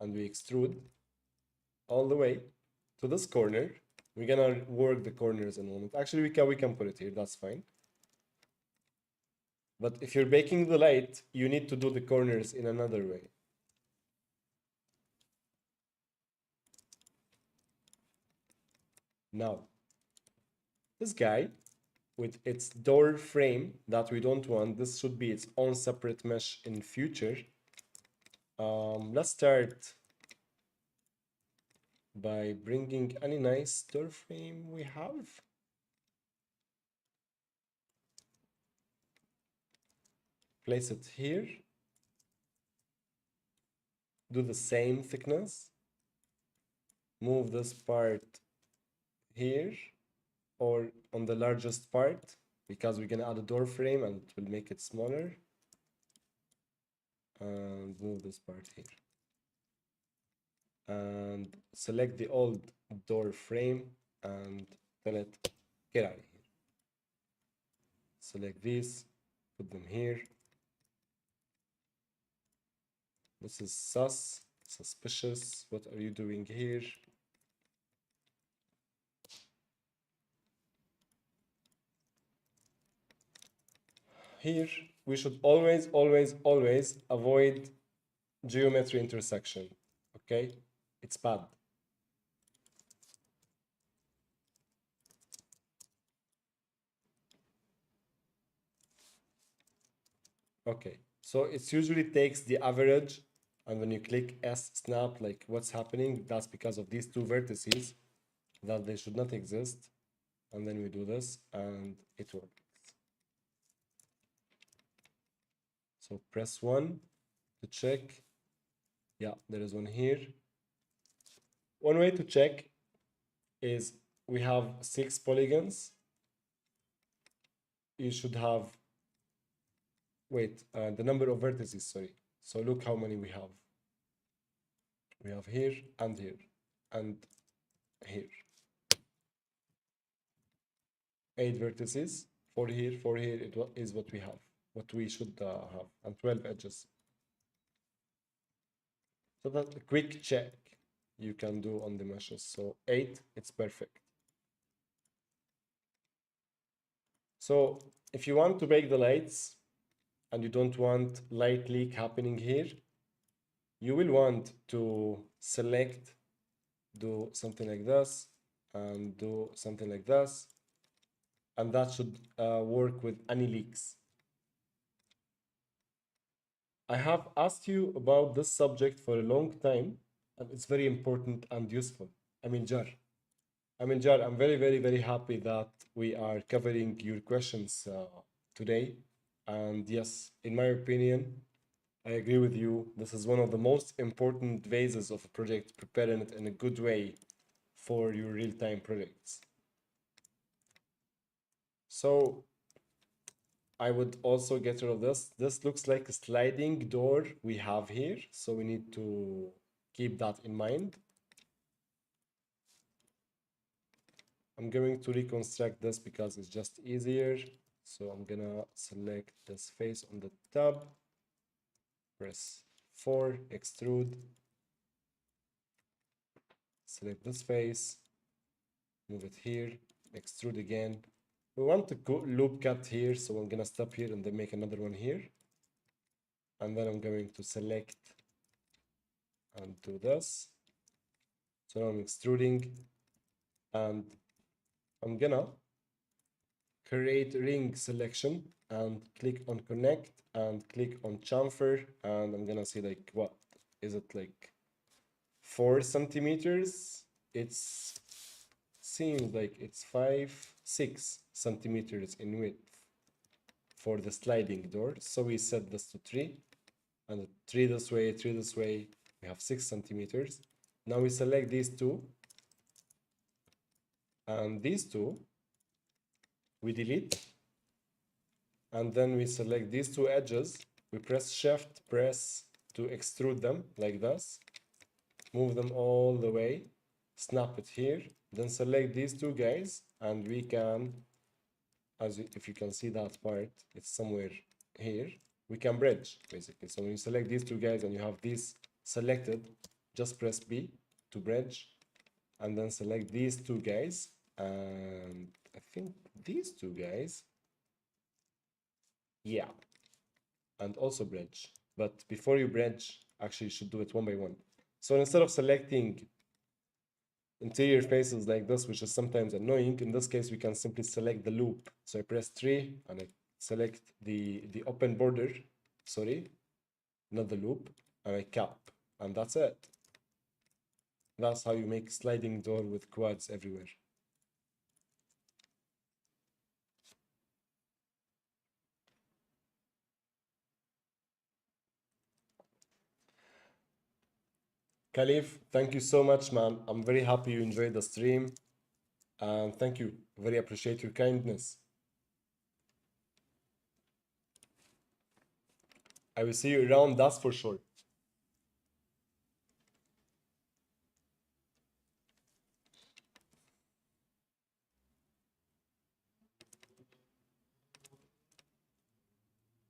and we extrude all the way to this corner. We're gonna work the corners in a moment. Actually, we can put it here, that's fine. But if you're baking the light, you need to do the corners in another way. Now, this guy with its door frame that we don't want, this should be its own separate mesh in future. Let's start by bringing any nice door frame we have. Place it here. Do the same thickness. Move this part here or on the largest part because we're gonna add a door frame and it will make it smaller. And move this part here. And select the old door frame and tell it, get out of here. Select these, put them here. This is suspicious. What are you doing here? Here, we should always avoid geometry intersection, okay? It's bad. Okay, so it usually takes the average, and when you click S snap, like what's happening, that's because of these two vertices that they should not exist. And then we do this and it works. So press 1 to check. Yeah, there is one here. One way to check is we have 6 polygons. You should have, wait, the number of vertices, sorry. So look how many we have. We have here and here and here. 8 vertices, 4 here, 4 here, it is what we have, what we should have, and 12 edges. So that's a quick check you can do on the meshes. So 8, it's perfect. So if you want to break the lights and you don't want light leak happening here, you will want to select, do something like this, and do something like this, and that should work with any leaks. I have asked you about this subject for a long time, and it's very important and useful. Jar, I'm very, very happy that we are covering your questions today. And yes, in my opinion, I agree with you. This is one of the most important phases of a project, preparing it in a good way for your real-time projects. So I would also get rid of this. This looks like a sliding door we have here, so we need to keep that in mind. I'm going to reconstruct this because it's just easier. So I'm gonna select this face on the tab, press 4, extrude, select this face, move it here, extrude again. We want to go loop cut here, so I'm gonna stop here and then make another one here. And then I'm going to select and do this. So now I'm extruding and I'm gonna create ring selection and click on connect and click on chamfer, and I'm gonna see like, what is it, like 4 centimeters? It's seems like it's 6 centimeters in width for the sliding door. So we set this to 3 and 3 this way, 3 this way. We have 6 centimeters. Now we select these two and these two we delete, and then we select these two edges. We press shift, press to extrude them like this, move them all the way, snap it here, then select these two guys, and we can, if you can see that part, it's somewhere here, we can bridge basically. So when you select these two guys and you have these selected, just press B to bridge, and then select these two guys, and I think these two guys, yeah, and also bridge. But before you bridge, actually you should do it one by one. So instead of selecting interior faces like this, which is sometimes annoying. In this case, we can simply select the loop. So I press 3 and I select the open border, sorry, not the loop, and I cap, and that's it. That's how you make sliding door with quads everywhere. Khalif, thank you so much, man. I'm very happy you enjoyed the stream. And thank you. Very appreciate your kindness. I will see you around, that's for sure.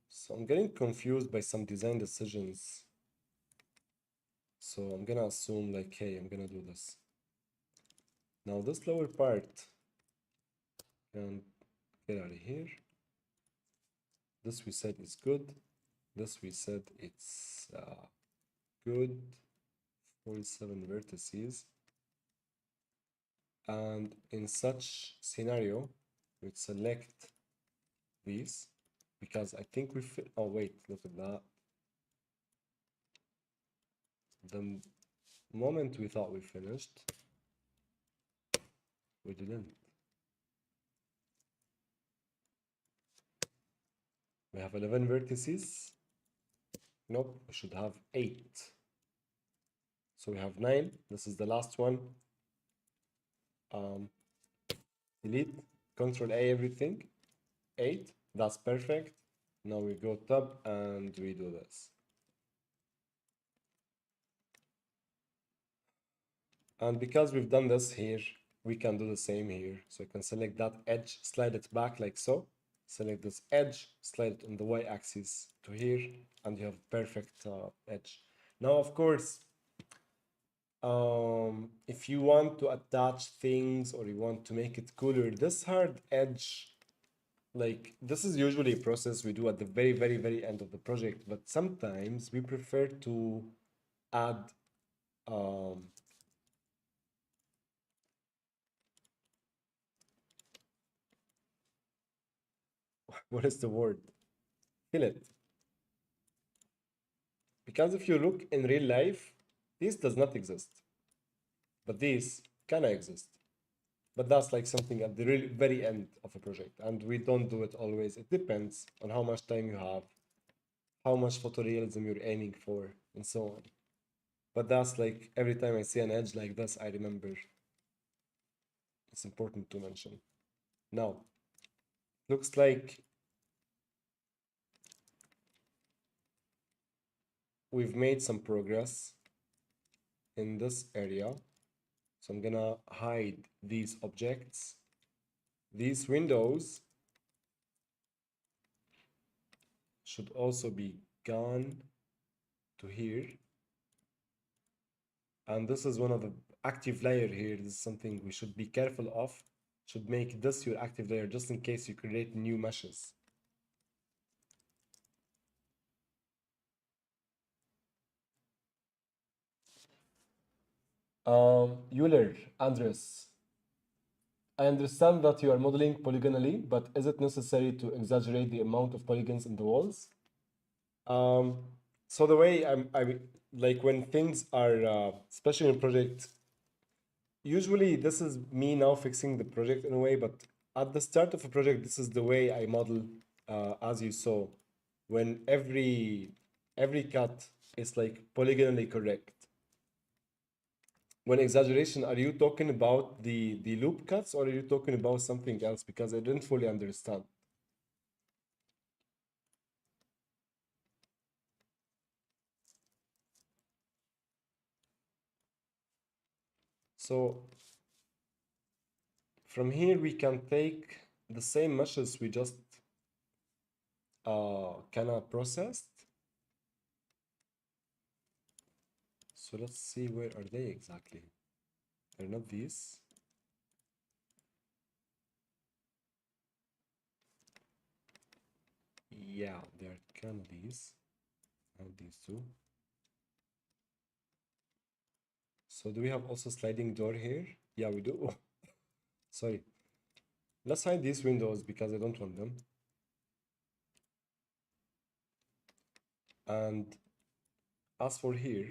So I'm getting confused by some design decisions. So I'm gonna assume like, hey, I'm gonna do this. Now this lower part can get out of here. This we said is good. This we said it's good. 47 vertices. And in such scenario, we select these because I think we fit. Oh wait, look at that. The moment we thought we finished, we didn't. We have 11 vertices. Nope, we should have 8. So we have 9. This is the last one. Delete, Control A everything. 8. That's perfect. Now we go tab and we do this. And because we've done this here, we can do the same here. So I can select that edge, slide it back like so. Select this edge, slide it on the y-axis to here, and you have perfect edge. Now, of course, if you want to attach things or you want to make it cooler, this hard edge, like this is usually a process we do at the very, very, very end of the project, but sometimes we prefer to add what is the word? Fill it. Because if you look in real life, this does not exist. But this can exist. But that's like something at the really very end of a project. And we don't do it always. It depends on how much time you have, how much photorealism you're aiming for, and so on. But that's like every time I see an edge like this, I remember it's important to mention. Now, looks like we've made some progress in this area. So I'm gonna hide these objects. These windows should also be gone to here. And this is one of the active layer here. This is something we should be careful of. Should make this your active layer just in case you create new meshes. Euler, Andres, I understand that you are modeling polygonally, but is it necessary to exaggerate the amount of polygons in the walls? So the way I like when things are, especially in project, usually this is me now fixing the project in a way, but at the start of a project, this is the way I model, as you saw, when every cut is like polygonally correct. When exaggeration, are you talking about the loop cuts or are you talking about something else? Because I didn't fully understand. So from here we can take the same meshes we just kind of processed. So let's see, where are they exactly? They're not these. Yeah, they're kind of these and these two. So do we have also sliding door here? Yeah, we do. Sorry. Let's hide these windows because I don't want them. And as for here,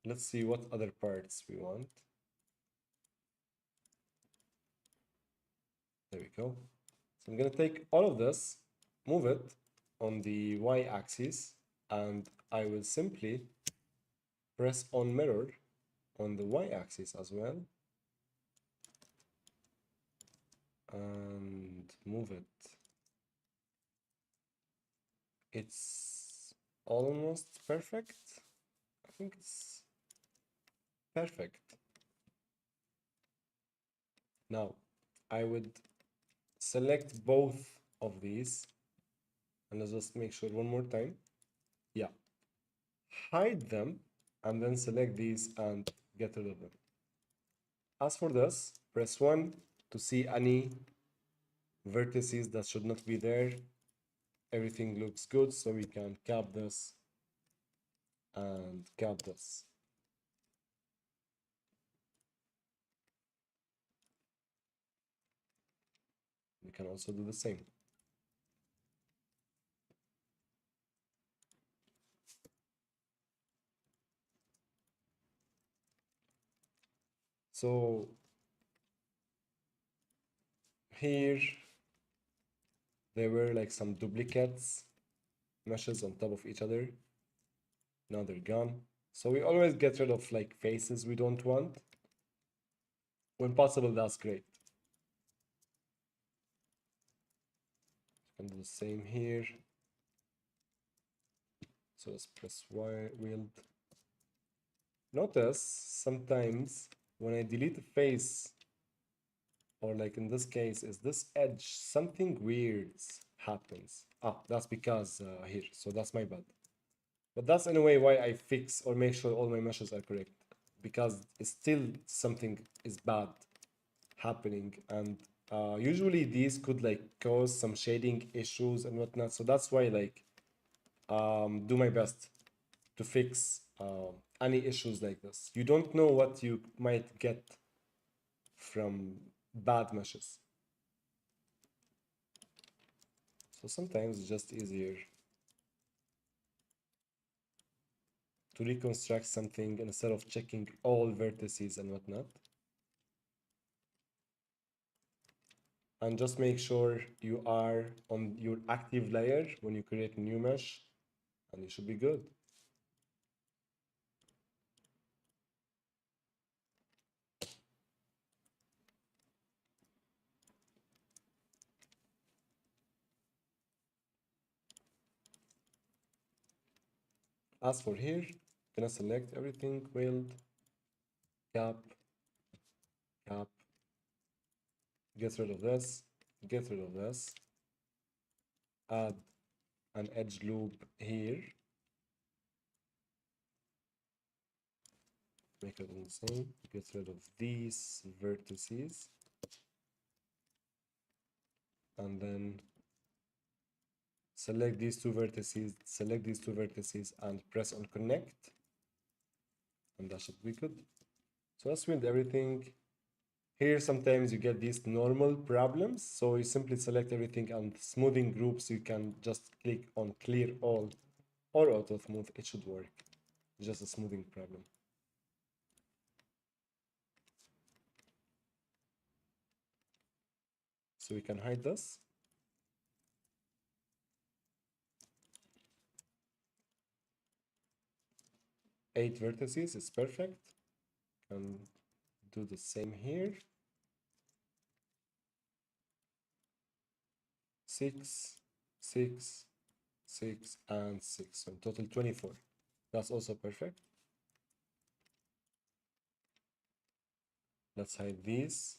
let's see what other parts we want. There we go. So I'm gonna take all of this, move it on the y-axis, and I will simply press on mirror on the y-axis as well, and move it. It's almost perfect. I think it's perfect. Now, I would select both of these, and let's just make sure one more time. Yeah, hide them, and then select these and get rid of them. As for this, press 1 to see any vertices that should not be there. Everything looks good, so we can cap this and cap this. We can also do the same. So here there were like some duplicates meshes on top of each other. Now they're gone. So we always get rid of like faces we don't want. When possible, that's great. And do the same here. So let's press Y wield. Notice sometimes when I delete a face, or like in this case, is this edge, something weird happens. Ah, that's because here, so that's my bad. But that's in a way why I fix or make sure all my meshes are correct, because it's still something is bad happening, and usually these could like cause some shading issues and whatnot. So that's why like do my best to fix any issues like this. You don't know what you might get from bad meshes. So sometimes it's just easier to reconstruct something instead of checking all vertices and whatnot. And just make sure you are on your active layer when you create a new mesh, and you should be good. As for here, gonna select everything, weld, cap, cap, get rid of this, get rid of this, add an edge loop here, make it the same, get rid of these vertices, and then select these two vertices, and press on connect, and that should be good. So let's build everything. Here, sometimes you get these normal problems, so you simply select everything and smoothing groups, you can just click on clear all or auto smooth, it should work. Just a smoothing problem. So we can hide this. Eight vertices is perfect. And do the same here. 6, 6, 6, and 6. So in total 24. That's also perfect. Let's hide these.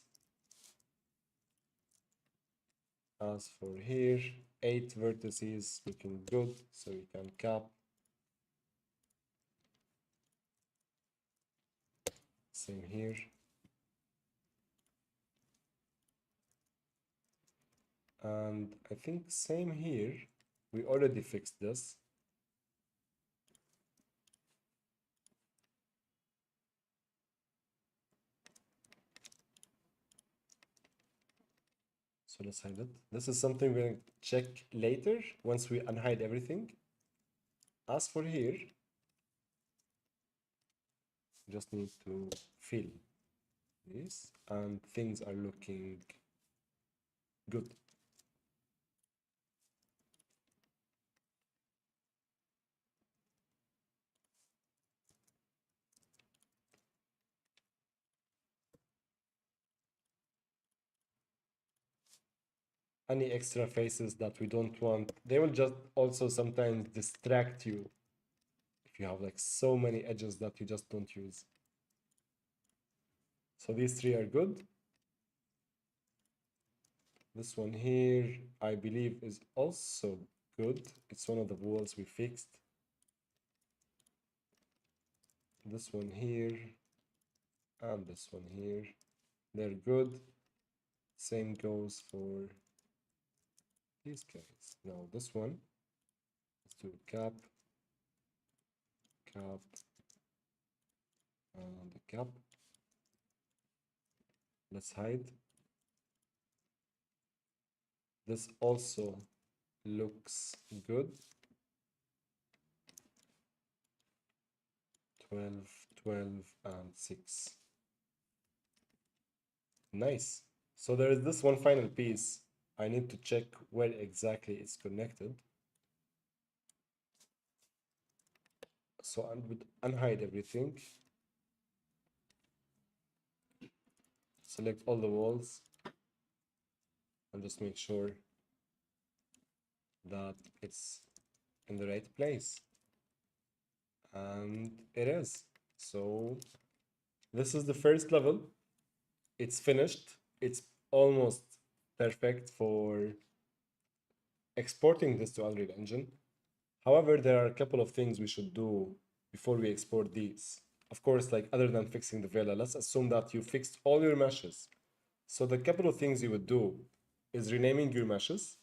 As for here, 8 vertices looking good, so we can cap. Same here. And I think same here. We already fixed this. So let's hide it. This is something we're going to check later once we unhide everything. As for here, just need to fill this and things are looking good. Any extra faces that we don't want, they will just also sometimes distract you if you have like so many edges that you just don't use. So these three are good. This one here, I believe, is also good. It's one of the walls we fixed. This one here and this one here, they're good. Same goes for these guys. Now this one, let's do cap, cap, and the cap. Let's hide. This also looks good. 12, 12, and 6. Nice. So there is this one final piece. I need to check where exactly it's connected. So I would unhide everything. Select all the walls and just make sure that it's in the right place. And it is. So this is the first level. It's finished. It's almost perfect for exporting this to Unreal Engine. However, there are a couple of things we should do before we export these. Of course, like other than fixing the villa, let's assume that you fixed all your meshes. So the couple of things you would do is renaming your meshes.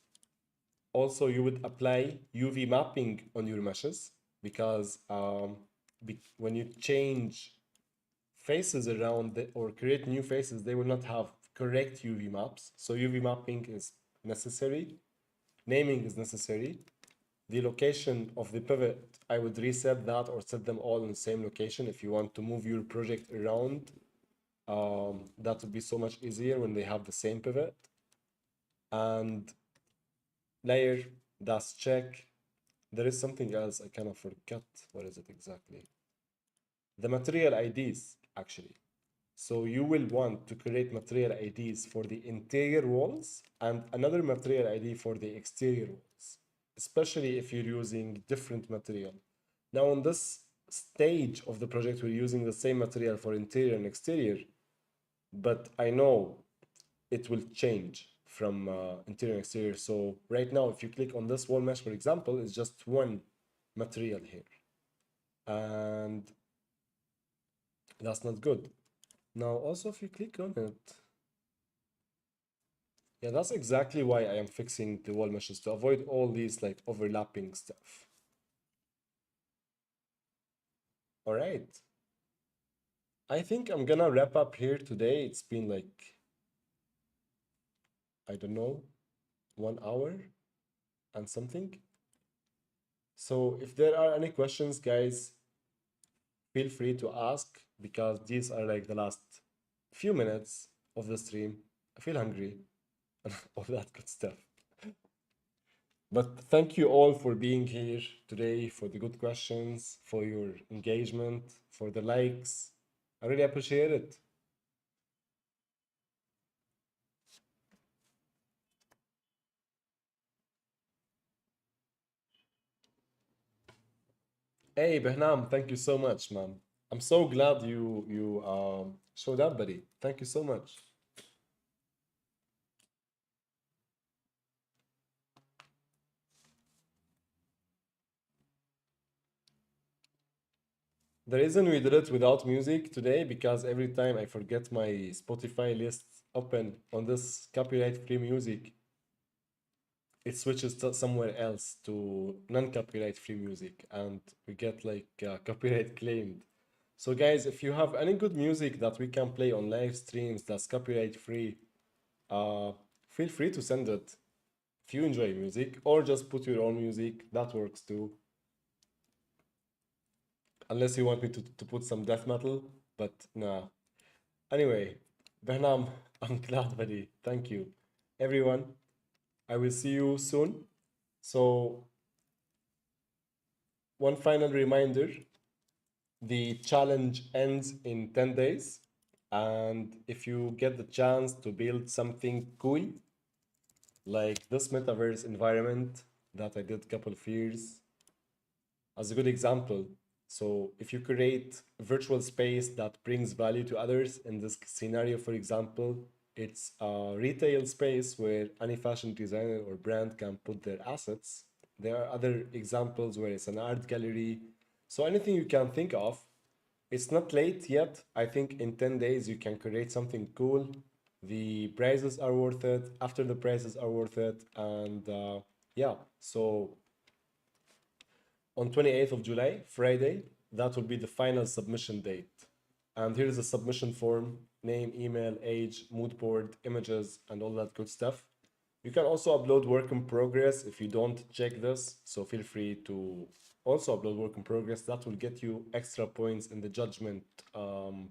Also, you would apply UV mapping on your meshes because when you change faces around or create new faces, they will not have correct UV maps. So UV mapping is necessary. Naming is necessary. The location of the pivot, I would reset that or set them all in the same location if you want to move your project around. That would be so much easier when they have the same pivot. And layer, that's check. There is something else I kind of forgot. What is it exactly? The material IDs, actually. So you will want to create material IDs for the interior walls and another material ID for the exterior walls, especially if you're using different material. Now on this stage of the project, we're using the same material for interior and exterior, but I know it will change from interior and exterior. So right now, if you click on this wall mesh, for example, it's just one material here. And that's not good. Now, also, if you click on it, yeah, that's exactly why I am fixing the wall meshes, to avoid all these like overlapping stuff. All right. I think I'm gonna wrap up here today. It's been like, I don't know, 1 hour and something. So if there are any questions, guys, feel free to ask because these are like the last few minutes of the stream. I feel hungry and all that good stuff. But thank you all for being here today, for the good questions, for your engagement, for the likes. I really appreciate it. Hey, Behnam, thank you so much, man. I'm so glad you showed up, buddy. Thank you so much. The reason we did it without music today because every time I forget my Spotify list open on this copyright-free music, it switches to somewhere else to non-copyright free music and we get like copyright claimed. So guys, if you have any good music that we can play on live streams that's copyright free, uh, feel free to send it if you enjoy music, or just put your own music. That works too. Unless you want me to put some death metal, but nah. Anyway, Behnam, I'm glad, buddy. Thank you. Everyone, I will see you soon. So, one final reminder, the challenge ends in 10 days. And if you get the chance to build something cool, like this metaverse environment that I did a couple of years, as a good example. So if you create a virtual space that brings value to others, in this scenario, for example, it's a retail space where any fashion designer or brand can put their assets. There are other examples where it's an art gallery. So anything you can think of, it's not late yet. I think in 10 days you can create something cool. The prizes are worth it. After the prizes are worth it. And yeah, so on 28th of July, Friday, that will be the final submission date. And here is a submission form, name, email, age, mood board, images, and all that good stuff. You can also upload work in progress if you don't check this. So feel free to also upload work in progress. That will get you extra points in the judgment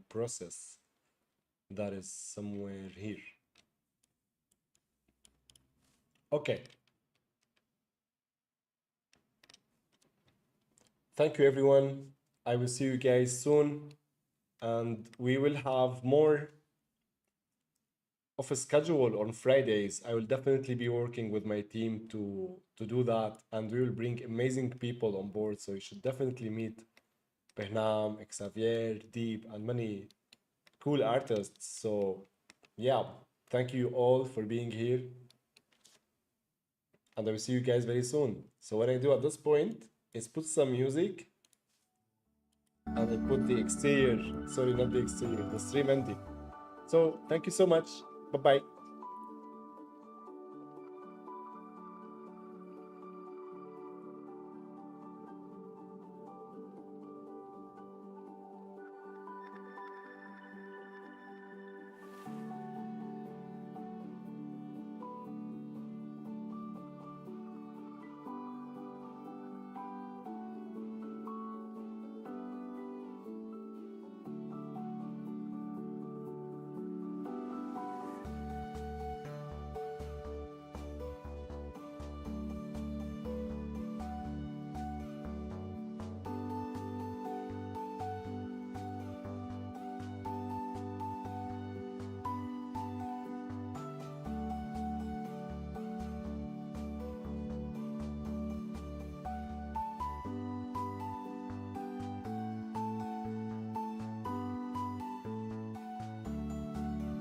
process. That is somewhere here. Okay. Thank you, everyone. I will see you guys soon. And we will have more of a schedule on Fridays. I will definitely be working with my team to do that, and we will bring amazing people on board. So you should definitely meet Behnam, Xavier, Deep, and many cool artists. So yeah, thank you all for being here, and I will see you guys very soon. So what I do at this point is put some music, and I put the exterior. Sorry, not the exterior, the stream ending. So thank you so much. Bye bye.